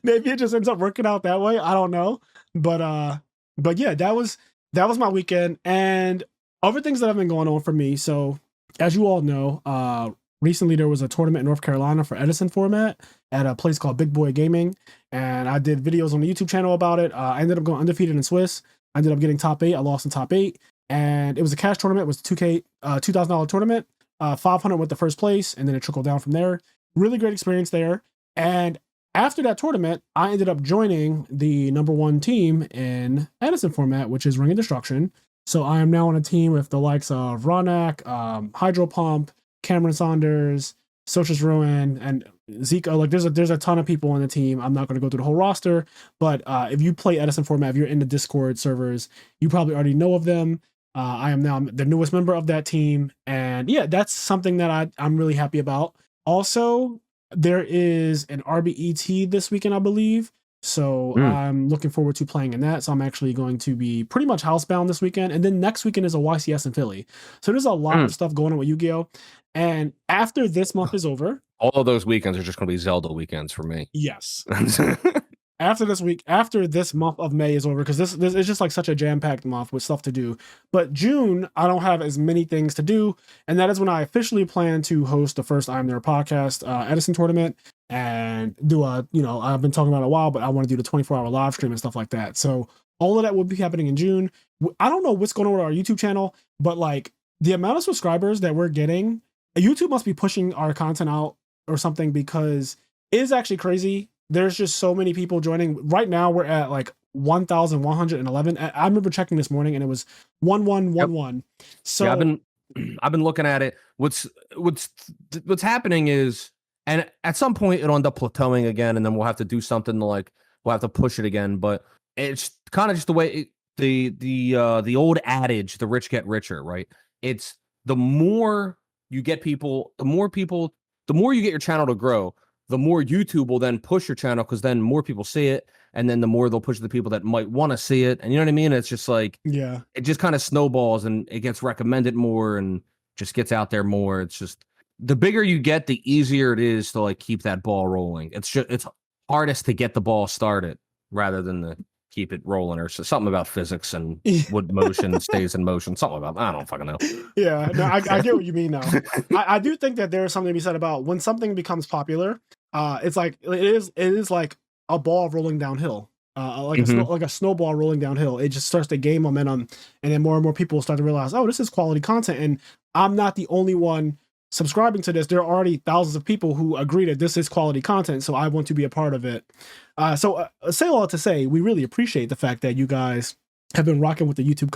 Maybe it just ends up working out that way. I don't know. But yeah, that was my weekend. And other things that have been going on for me. So as you all know, recently there was a tournament in North Carolina for Edison format at a place called Big Boy Gaming. And I did videos on the YouTube channel about it. I ended up going undefeated in Swiss. I ended up getting top 8. I lost in top 8. And it was a cash tournament. It was $2K, $2,000 tournament. 500 went to first place, and then it trickled down from there. Really great experience there. And after that tournament, I ended up joining the #1 team in Edison format, which is Ring of Destruction. So I am now on a team with the likes of Ronak, Hydro Pump, Cameron Saunders, Socius Ruin, and Zico. Like there's a ton of people on the team. I'm not going to go through the whole roster, but if you play Edison format, if you're in the Discord servers, you probably already know of them. I am now the newest member of that team. And yeah, that's something that I'm really happy about. Also, there is an RBET this weekend, I believe. So I'm looking forward to playing in that. So I'm actually going to be pretty much housebound this weekend. And then next weekend is a YCS in Philly. So there's a lot of stuff going on with Yu-Gi-Oh! And after this month is over, all of those weekends are just going to be Zelda weekends for me. Yes. After this month of May is over, because this is just like such a jam-packed month with stuff to do. But June, I don't have as many things to do, and that is when I officially plan to host the first IMNerd podcast Edison tournament and do I've been talking about it a while, but I want to do the 24-hour live stream and stuff like that. So all of that will be happening in June. I don't know what's going on with our YouTube channel, but like the amount of subscribers that we're getting, YouTube must be pushing our content out or something, because it is actually crazy. There's just so many people joining. Right now we're at like 1,111. I remember checking this morning and it was 1111. So yeah, I've been looking at it. What's happening is, and at some point it'll end up plateauing again, and then we'll have to do something we'll have to push it again. But it's kind of just the way the old adage, the rich get richer, right? It's the more you get people, the more you get your channel to grow, the more YouTube will then push your channel, because then more people see it, and then the more they'll push the people that might want to see it. And you know what I mean? It's just like, Yeah. it just kind of snowballs and it gets recommended more and just gets out there more. It's just the bigger you get, the easier it is to like keep that ball rolling. It's hardest to get the ball started rather than the keep it rolling, or something about physics and wood motion stays in motion. Something about, I don't fucking know. Yeah, no, I get what you mean now. I do think that there's something to be said about when something becomes popular. It's like it is like a ball rolling downhill. Like a snowball rolling downhill. It just starts to gain momentum, and then more and more people start to realize, oh, this is quality content, and I'm not the only one subscribing to this. There are already thousands of people who agree that this is quality content, so I want to be a part of it. So say all to say, we really appreciate the fact that you guys have been rocking with the YouTube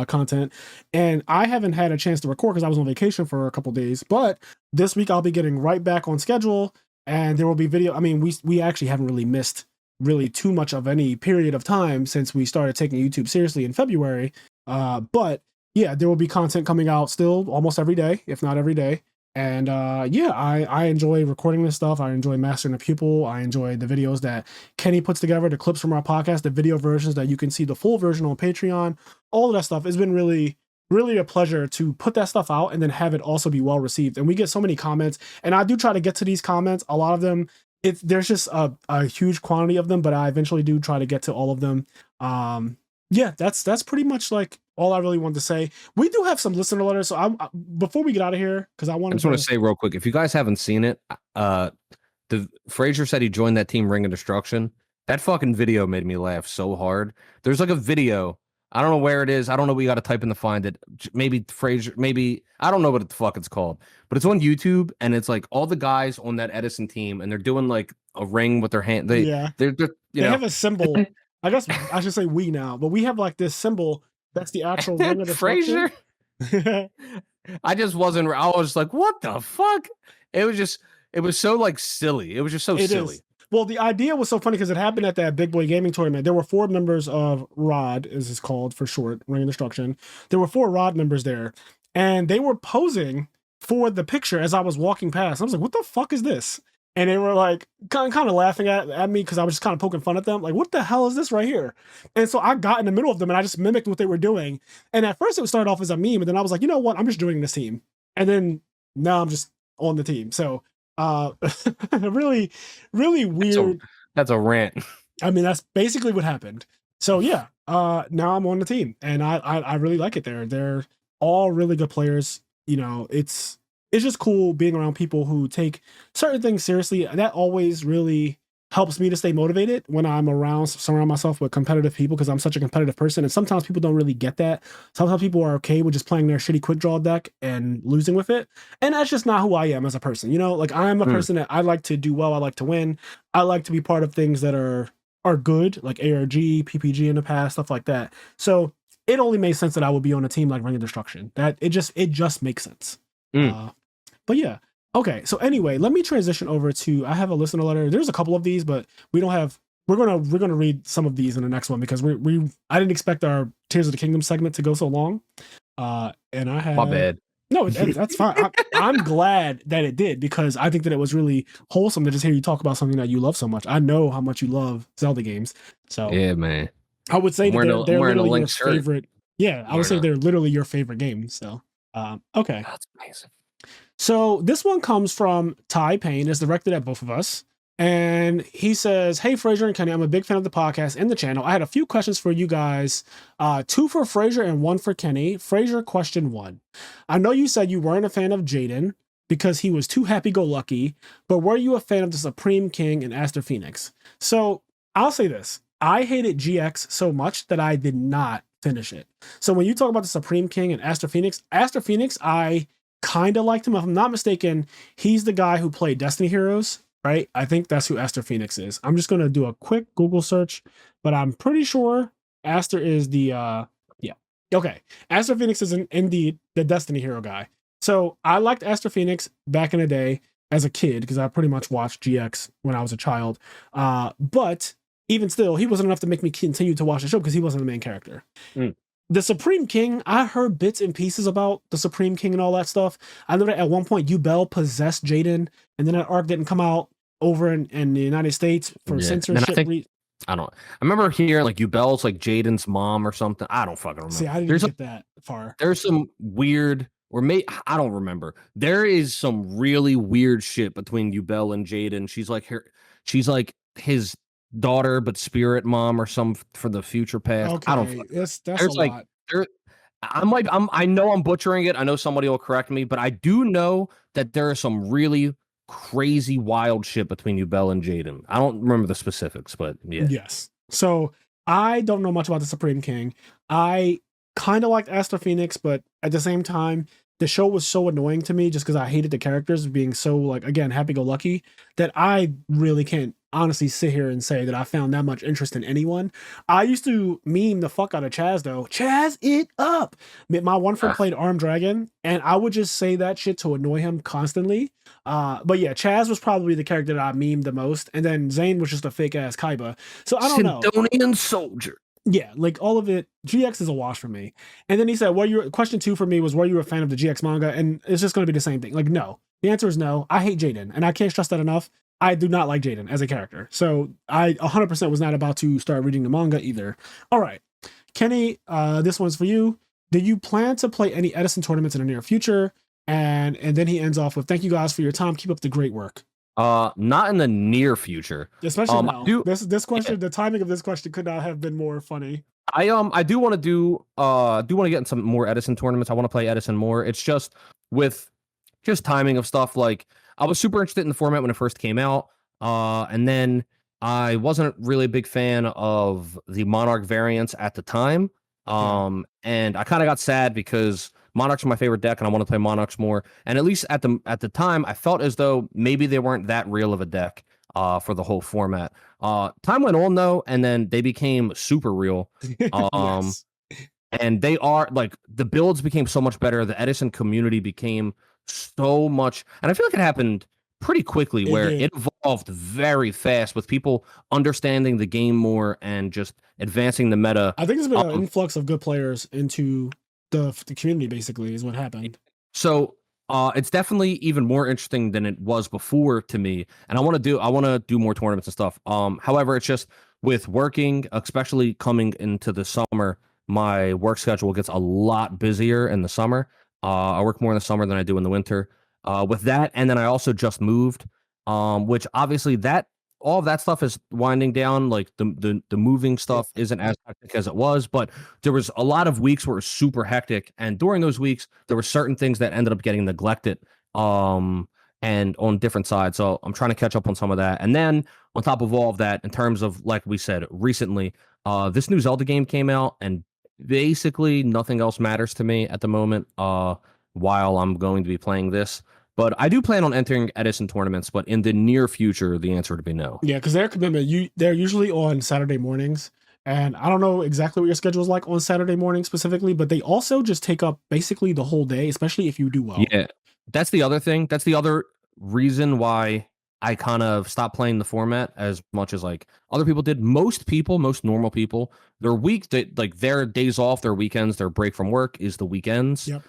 content, and I haven't had a chance to record because I was on vacation for a couple days, but this week I'll be getting right back on schedule, and there will be video. I mean, we actually haven't really missed really too much of any period of time since we started taking YouTube seriously in February. But yeah, there will be content coming out still almost every day, if not every day. And yeah, I enjoy recording this stuff. I enjoy mastering the pupil. I enjoy the videos that Kenny puts together, the clips from our podcast, the video versions that you can see the full version on Patreon. All of that stuff has been really, really a pleasure to put that stuff out and then have it also be well received. And we get so many comments, and I do try to get to these comments. A lot of them, there's just a huge quantity of them, but I eventually do try to get to all of them. Yeah, that's pretty much like all I really wanted to say. We do have some listener letters, so before we get out of here, because I just want to say real quick, if you guys haven't seen it, the Frazier said he joined that team Ring of Destruction. That fucking video made me laugh so hard. There's like a video. I don't know where it is. I don't know what you got to type in to find it. Maybe Frazier, maybe I don't know what the fuck it's called, but it's on YouTube, and it's like all the guys on that Edison team, and they're doing like a ring with their hand. They have a symbol. I guess I should say we now, but we have like this symbol that's the actual Ring of Destruction. Frazier. I just wasn't. I was like, what the fuck? It was so like silly. It was just so silly. Is. Well, the idea was so funny because it happened at that Big Boy Gaming tournament. There were 4 members of ROD, as it's called for short, Ring of Destruction. There were 4 ROD members there, and they were posing for the picture as I was walking past. I was like, what the fuck is this? And they were like kind of laughing at me because I was just kind of poking fun at them. Like, what the hell is this right here? And so I got in the middle of them and I just mimicked what they were doing. And at first it would start off as a meme, and then I was like, you know what? I'm just joining this team. And then now I'm just on the team. So really, really weird. That's a rant. I mean, that's basically what happened. So yeah, now I'm on the team, and I really like it there. They're all really good players. You know, it's just cool being around people who take certain things seriously. That always really helps me to stay motivated when I'm surround myself with competitive people, because I'm such a competitive person. And sometimes people don't really get that. Sometimes people are okay with just playing their shitty quick draw deck and losing with it. And that's just not who I am as a person. You know, like I'm a person that I like to do well. I like to win. I like to be part of things that are good, like ARG, PPG in the past, stuff like that. So it only makes sense that I would be on a team like Ring of Destruction. That it just makes sense. But yeah. Okay. So anyway, let me transition over to, I have a listener letter. There's a couple of these, but we're gonna read some of these in the next one because I didn't expect our Tears of the Kingdom segment to go so long. And I have, my bad. No, that's fine. I'm glad that it did, because I think that it was really wholesome to just hear you talk about something that you love so much. I know how much you love Zelda games. So yeah, man. I would say that they're literally your shirt. favorite. Yeah, I would say they're literally your favorite games. So, okay. That's amazing. So this one comes from Ty Payne. It's directed at both of us. And he says, hey, Frazier and Kenny, I'm a big fan of the podcast and the channel. I had a few questions for you guys. 2 for Frazier and 1 for Kenny. Frazier, question 1. I know you said you weren't a fan of Jaden because he was too happy-go-lucky, but were you a fan of the Supreme King and Aster Phoenix? So I'll say this. I hated GX so much that I did not finish it. So when you talk about the Supreme King and Aster Phoenix, I kind of liked him. If I'm not mistaken, he's the guy who played Destiny Heroes, right? I think that's who Aster Phoenix is. I'm just going to do a quick Google search, but I'm pretty sure Aster is the, yeah. Okay. Aster Phoenix is indeed the Destiny Hero guy. So I liked Aster Phoenix back in the day as a kid, because I pretty much watched GX when I was a child. But even still, he wasn't enough to make me continue to watch the show because he wasn't the main character. The Supreme King, I heard bits and pieces about the Supreme King and all that stuff. I know that at one point Yubel possessed Jaden, and then that arc didn't come out over in the United States for censorship. I don't. I remember hearing like Yubel's like Jaden's mom or something. I don't fucking See, remember. I didn't even get that far. There's some weird, or may I don't remember. There is some really weird shit between Yubel and Jaden. She's like his daughter, but spirit mom or some for the future past. I don't. Okay, that's a There's like lot. there. I know I'm butchering it. I know somebody will correct me, but I do know that there is some really crazy wild shit between Yubel and Jaden. I don't remember the specifics, but yeah. Yes. So I don't know much about the Supreme King. I kind of liked Astro Phoenix, but at the same time, the show was so annoying to me just because I hated the characters being so, like, again, happy go lucky, that I really can't honestly sit here and say that I found that much interest in anyone. I used to meme the fuck out of Chaz though. Chaz it up. My one friend played Armed Dragon, and I would just say that shit to annoy him constantly. But yeah, Chaz was probably the character that I memed the most, and then Zane was just a fake ass Kaiba. So I don't know. Sindonian soldier. Yeah, like all of it, GX is a wash for me. And then he said, question 2 for me was, were you a fan of the GX manga? And it's just going to be the same thing. Like, no. The answer is no. I hate Jaden, and I can't stress that enough. I do not like Jaden as a character. So I 100% was not about to start reading the manga either. All right. Kenny, this one's for you. Do you plan to play any Edison tournaments in the near future? And then he ends off with, thank you guys for your time. Keep up the great work. Not in the near future. Especially now. This question, the timing of this question could not have been more funny. I do want to get in some more Edison tournaments. I want to play Edison more. It's just with timing of stuff. Like I was super interested in the format when it first came out. And then I wasn't really a big fan of the Monarch variants at the time. And I kind of got sad because Monarchs are my favorite deck, and I want to play Monarchs more. And at least at the time, I felt as though maybe they weren't that real of a deck for the whole format. Time went on though, and then they became super real. Yes. And they are like the builds became so much better. The Edison community became so much, and I feel like it happened pretty quickly where it evolved very fast with people understanding the game more and just advancing the meta. I think there's been an influx of good players into the community, basically, is what happened. So it's definitely even more interesting than it was before to me, and I want to do more tournaments and stuff. However, it's just with working, especially coming into the summer, my work schedule gets a lot busier in the summer. I work more in the summer than I do in the winter. With that, and then I also just moved, which obviously all of that stuff is winding down. Like the moving stuff isn't as hectic as it was, but there was a lot of weeks where it was super hectic, and during those weeks there were certain things that ended up getting neglected, and on different sides. So I'm trying to catch up on some of that, and then on top of all of that, in terms of, like we said recently, this new Zelda game came out, and basically nothing else matters to me at the moment while I'm going to be playing this. But I do plan on entering Edison tournaments, but in the near future, the answer would be no. Yeah, because their commitment, they're usually on Saturday mornings. And I don't know exactly what your schedule is like on Saturday morning specifically, but they also just take up basically the whole day, especially if you do well. Yeah, that's the other thing. That's the other reason why I kind of stopped playing the format as much as like other people did. Most normal people, their days off, their weekends, their break from work is the weekends. Yep.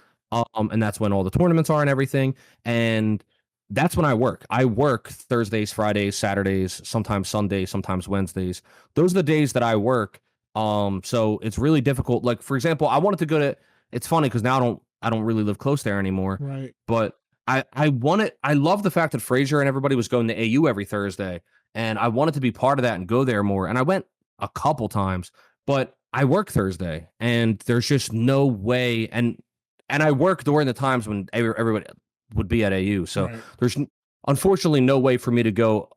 And that's when all the tournaments are and everything. And that's when I work. I work Thursdays, Fridays, Saturdays, sometimes Sundays, sometimes Wednesdays. Those are the days that I work. So it's really difficult. Like, for example, I wanted to go to, it's funny because now I don't really live close there anymore. Right. But I love the fact that Fraser and everybody was going to AU every Thursday. And I wanted to be part of that and go there more. And I went a couple times, but I work Thursday and there's just no way. And I work during the times when everybody would be at AU. So there's unfortunately no way for me to go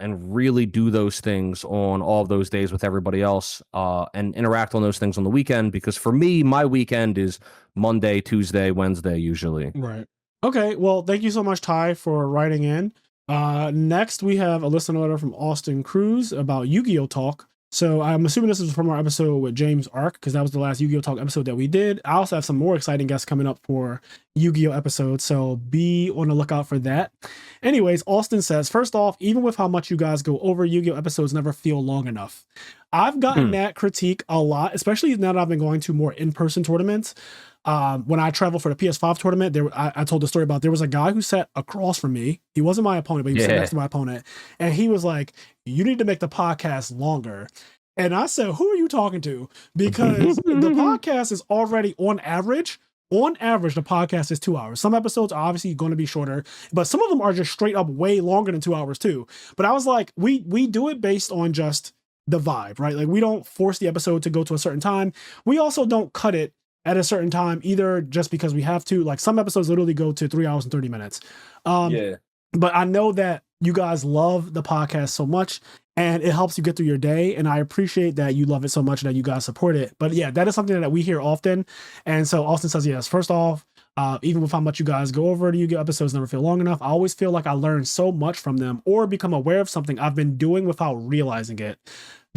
and really do those things on all of those days with everybody else and interact on those things on the weekend. Because for me, my weekend is Monday, Tuesday, Wednesday, usually. Right. Okay. Well, thank you so much, Ty, for writing in. Next, we have a listener letter from Austin Cruz about Yu-Gi-Oh! Talk. So I'm assuming this is from our episode with James Ark, because that was the last Yu-Gi-Oh! Talk episode that we did. I also have some more exciting guests coming up for Yu-Gi-Oh! Episodes, so be on the lookout for that. Anyways, Austin says, first off, even with how much you guys go over, Yu-Gi-Oh! Episodes never feel long enough. I've gotten that critique a lot, especially now that I've been going to more in-person tournaments. When I traveled for the PS5 tournament, I told the story about there was a guy who sat across from me. He wasn't my opponent, but he was sitting next to my opponent. And he was like, you need to make the podcast longer. And I said, who are you talking to? Because the podcast is already on average, the podcast is 2 hours. Some episodes are obviously going to be shorter, but some of them are just straight up way longer than 2 hours too. But I was like, we do it based on just the vibe, right? Like we don't force the episode to go to a certain time. We also don't cut it at a certain time either just because we have to. Like some episodes literally go to 3 hours and 30 minutes. But I know that you guys love the podcast so much and it helps you get through your day. And I appreciate that you love it so much and that you guys support it. But yeah, that is something that we hear often. And so Austin says, yes, first off, even with how much you guys go over the Yu-Gi-Oh episodes never feel long enough, I always feel like I learn so much from them or become aware of something I've been doing without realizing it.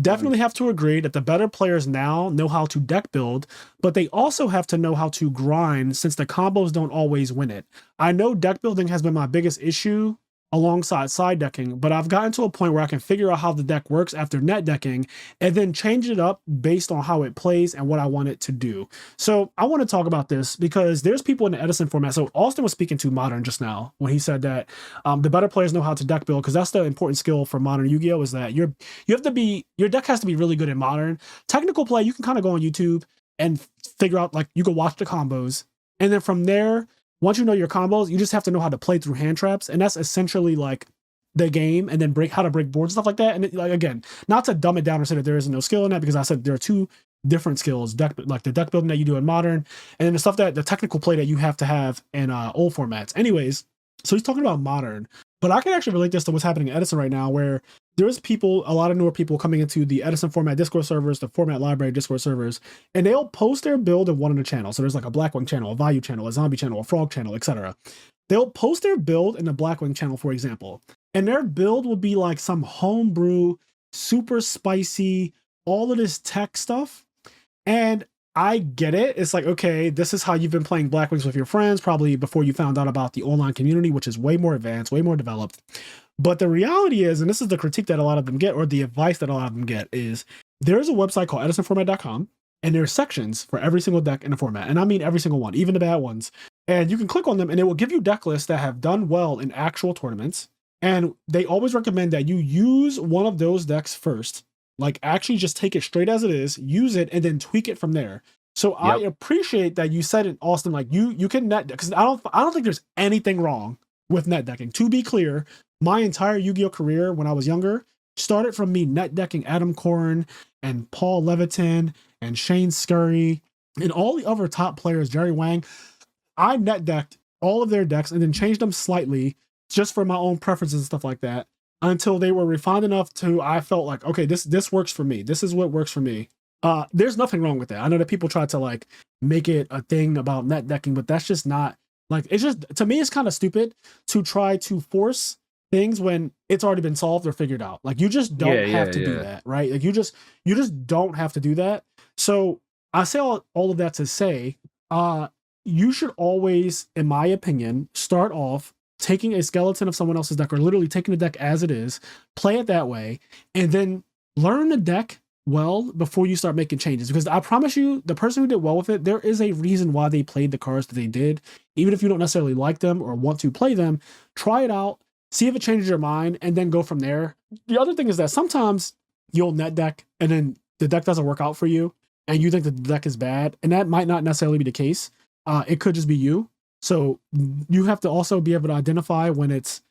Definitely have to agree that the better players now know how to deck build, but they also have to know how to grind since the combos don't always win it. I know deck building has been my biggest issue alongside side decking, but I've gotten to a point where I can figure out how the deck works after net decking and then change it up based on how it plays and what I want it to do. So I want to talk about this because there's people in the Edison format. So Austin was speaking to Modern just now when he said that the better players know how to deck build, because that's the important skill for Modern Yu-Gi-Oh! Is that your deck has to be really good in Modern. Technical play, you can kind of go on YouTube and figure out, like, you can watch the combos, and then from there, once you know your combos, you just have to know how to play through hand traps. And that's essentially like the game, and then how to break boards and stuff like that. And like, again, not to dumb it down or say that there is no skill in that, because I said there are two different skills, like the deck building that you do in Modern, and then the technical play that you have to have in old formats. Anyways, so he's talking about Modern, but I can actually relate this to what's happening in Edison right now, where there's a lot of newer people coming into the Edison format Discord servers, the format library Discord servers, and they'll post their build in one of the channels. So there's like a Blackwing channel, a Value channel, a Zombie channel, a Frog channel, etc. They'll post their build in the Blackwing channel, for example, and their build will be like some homebrew, super spicy, all of this tech stuff. And I get it. It's like, okay, this is how you've been playing Blackwings with your friends, probably before you found out about the online community, which is way more advanced, way more developed. But the reality is, and this is the critique that a lot of them get, or the advice that a lot of them get, is there's a website called edisonformat.com, and there are sections for every single deck in the format. And I mean every single one, even the bad ones. And you can click on them, and it will give you deck lists that have done well in actual tournaments. And they always recommend that you use one of those decks first. Like, actually just take it straight as it is, use it, and then tweak it from there. So I appreciate that you said it, Austin, like you can net deck, because I don't think there's anything wrong with net decking. To be clear, my entire Yu-Gi-Oh career when I was younger started from me net decking Adam Corrin and Paul Leviton and Shane Scurry and all the other top players, Jerry Wang. I net decked all of their decks and then changed them slightly just for my own preferences and stuff like that, until they were refined enough to, I felt like, okay, this works for me. This is what works for me. There's nothing wrong with that. I know that people try to like make it a thing about net decking, but that's just not, like, it's just, to me, it's kind of stupid to try to force things when it's already been solved or figured out. Like, you just don't have to do that, right? Like, you just don't have to do that. So I say all of that to say, you should always, in my opinion, start off taking a skeleton of someone else's deck, or literally taking the deck as it is, play it that way, and then learn the deck well before you start making changes. Because I promise you, the person who did well with it, there is a reason why they played the cards that they did. Even if you don't necessarily like them or want to play them, try it out, see if it changes your mind, and then go from there. The other thing is that sometimes you'll net deck and then the deck doesn't work out for you and you think that the deck is bad, and that might not necessarily be the case. It could just be you. So you have to also be able to identify when it's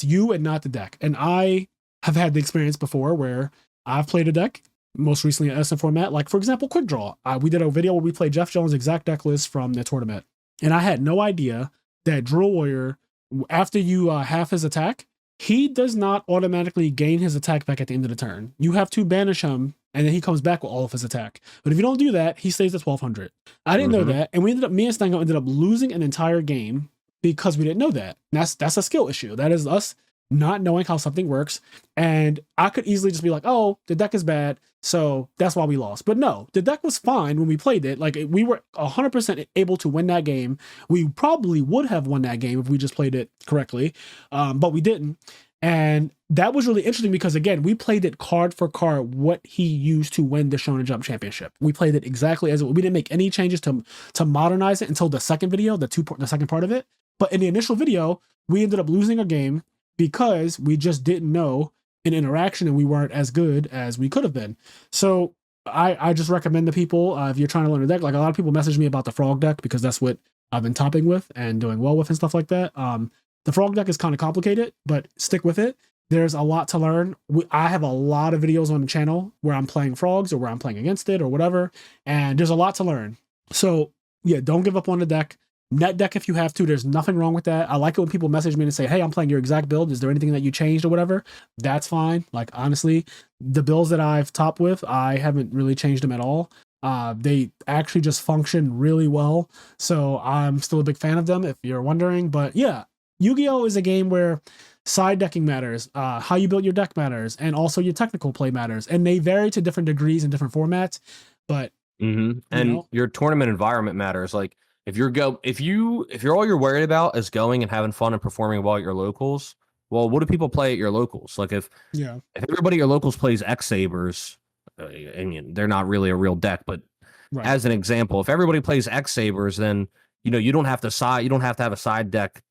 you and not the deck. And I have had the experience before where I've played a deck, most recently in Edison format, like, for example, Quick Draw. We did a video where we played Jeff Jones' exact deck list from the tournament. And I had no idea that Drill Warrior, after you half his attack, he does not automatically gain his attack back at the end of the turn. You have to banish him, and then he comes back with all of his attack. But if you don't do that, he stays at 1200. I didn't know that, and me and Stango ended up losing an entire game because we didn't know that. And that's a skill issue. That is us not knowing how something works. And I could easily just be like, oh, the deck is bad, so that's why we lost. But no, the deck was fine when we played it. Like, we were 100% able to win that game. We probably would have won that game if we just played it correctly, but we didn't. And that was really interesting because, again, we played it card for card what he used to win the Shonen Jump Championship. We played it exactly as it. We didn't make any changes to modernize it until the second video, the second part of it. But in the initial video, we ended up losing a game because we just didn't know an interaction and we weren't as good as we could have been. So I just recommend to people, if you're trying to learn a deck, like a lot of people message me about the frog deck because that's what I've been topping with and doing well with and stuff like that. The frog deck is kind of complicated, but stick with it. There's a lot to learn. I have a lot of videos on the channel where I'm playing frogs or where I'm playing against it or whatever. And there's a lot to learn. So yeah, don't give up on the deck. Net deck if you have to. There's nothing wrong with that. I like it when people message me and say, hey, I'm playing your exact build. Is there anything that you changed or whatever? That's fine. Like, honestly, the builds that I've topped with, I haven't really changed them at all. They actually just function really well. So I'm still a big fan of them if you're wondering. But yeah, Yu-Gi-Oh! Is a game where side decking matters, how you build your deck matters, and also your technical play matters. And they vary to different degrees and different formats. But and your tournament environment matters. Like if you're all you're worried about is going and having fun and performing well at your locals, well, what do people play at your locals? Like if everybody at your locals plays X Sabers, I mean they're not really a real deck, but as an example, if everybody plays X Sabers, then you don't have to have a side deck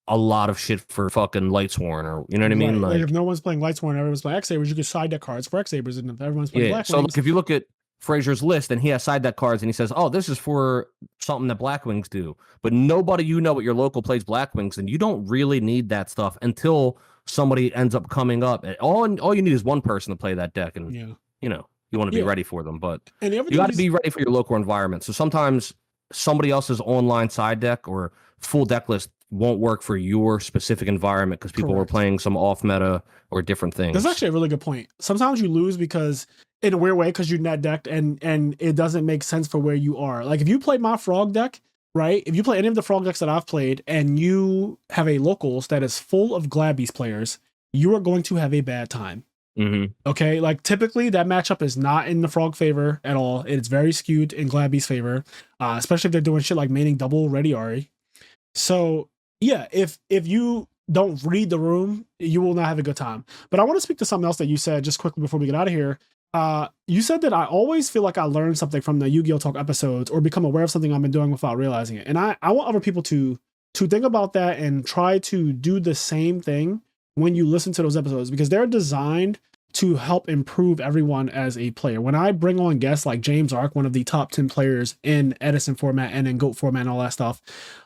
a lot of shit for fucking Lightsworn, or you know what I mean? Like if no one's playing Lightsworn and everyone's playing X Sabers, you can side deck cards for X Sabers, and if everyone's playing Blackwings, so like if you look at Fraser's list and he has side deck cards and he says, oh, this is for something that Blackwings do, but nobody at your local plays Blackwings, and you don't really need that stuff until somebody ends up coming up. All you need is one person to play that deck, and you want to be ready for them, but you got to be ready for your local environment. So sometimes somebody else's online side deck or full deck list won't work for your specific environment because people were playing some off meta or different things. That's actually a really good point. Sometimes you lose because in a weird way because you net decked and it doesn't make sense for where you are. Like if you play my frog deck, right? If you play any of the frog decks that I've played and you have a locals that is full of Glabby's players, you are going to have a bad time. Okay, like typically that matchup is not in the frog favor at all. It's very skewed in Glabby's favor, especially if they're doing shit like maining double Ready Ari. So yeah, if you don't read the room, you will not have a good time. But I want to speak to something else that you said just quickly before we get out of here. You said that I always feel like I learned something from the Yu-Gi-Oh! Talk episodes or become aware of something I've been doing without realizing it. And I want other people to think about that and try to do the same thing when you listen to those episodes, because they're designed to help improve everyone as a player. When I bring on guests like James Ark, one of the top 10 players in Edison format and in GOAT format and all that stuff,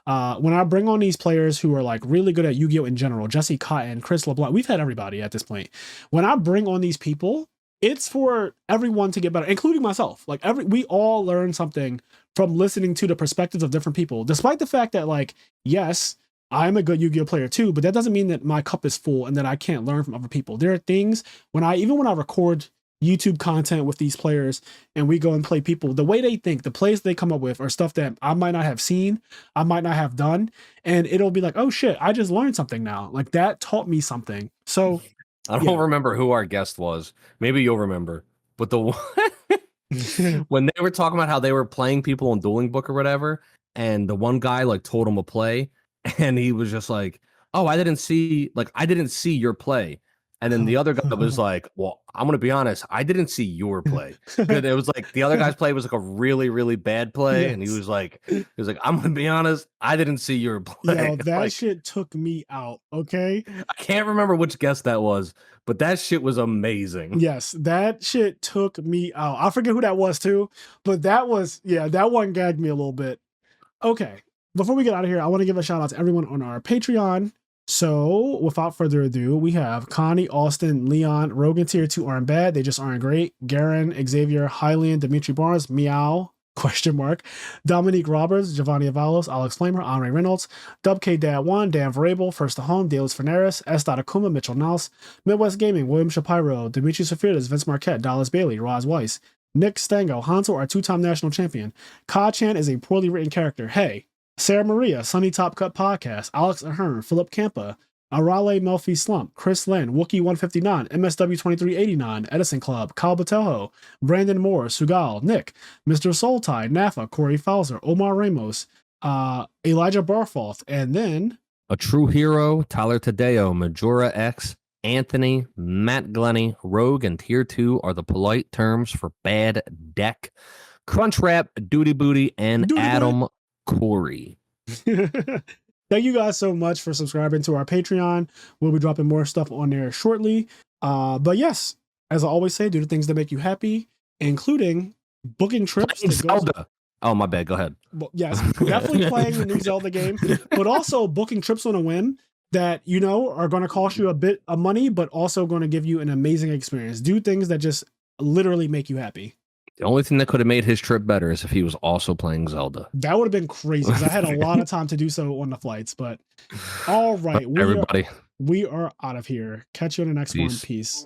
when I bring on these players who are like really good at Yu-Gi-Oh! In general, Jesse Cotton, Chris LeBlanc, we've had everybody at this point. When I bring on these people, it's for everyone to get better, including myself. Like we all learn something from listening to the perspectives of different people, despite the fact that, like, yes, I'm a good Yu-Gi-Oh! Player too, but that doesn't mean that my cup is full and that I can't learn from other people. There are things when I record YouTube content with these players and we go and play people, the way they think, the plays they come up with are stuff that I might not have seen, I might not have done. And it'll be like, oh shit, I just learned something now. Like that taught me something. So I don't remember who our guest was. Maybe you'll remember. But when they were talking about how they were playing people in Dueling Book or whatever, and the one guy like told him a play, and he was just like, oh, I didn't see your play. And then the other guy was like, well, I'm going to be honest, I didn't see your play. It was like the other guy's play was like a really, really bad play. Yes. And he was like, I'm going to be honest, I didn't see your play. Yo, that shit took me out. Okay. I can't remember which guest that was, but that shit was amazing. Yes, that shit took me out. I forget who that was too, but that one gagged me a little bit. Okay. Before we get out of here, I want to give a shout out to everyone on our Patreon. So without further ado, we have Connie, Austin, Leon, Rogan tier 2 aren't bad. They just aren't great. Garen, Xavier, Hylian, Dimitri Barnes, Meow, ? Dominique Roberts, Giovanni Avalos, Alex Flamer, Henri Reynolds, Dub K Dad 1, Dan Vrabel, First to Home, Delos Fernaris, S. Akuma, Mitchell Nels, Midwest Gaming, William Shapiro, Dimitri Safirdas, Vince Marquette, Dallas Bailey, Roz Weiss, Nick Stango, Hanzo, our 2-time national champion. Ka-chan is a poorly written character. Hey. Sarah Maria, Sunny Top Cut Podcast, Alex Ahern, Philip Campa, Arale Melfi Slump, Chris Lynn, Wookie 159, MSW 2389, Edison Club, Kyle Botelho, Brandon Moore, Sugal, Nick, Mr. Soultide, Nafa, Corey Fowler, Omar Ramos, Elijah Barfoth, and then A True Hero, Tyler Tadeo, Majora X, Anthony, Matt Glenny, Rogue, and Tier 2 are the polite terms for bad deck. Crunchwrap, Duty Booty, and Duty Adam Corey. Thank you guys so much for subscribing to our Patreon. We'll be dropping more stuff on there shortly. But yes, as I always say, do the things that make you happy, including booking trips to Zelda. Oh, my bad. Go ahead. Well, yes, definitely playing the new Zelda game, but also booking trips on a whim that, you know, are going to cost you a bit of money, but also going to give you an amazing experience. Do things that just literally make you happy. The only thing that could have made his trip better is if he was also playing Zelda. That would have been crazy because I had a lot of time to do so on the flights. But all right, we are out of here. Catch you on the next one. Peace.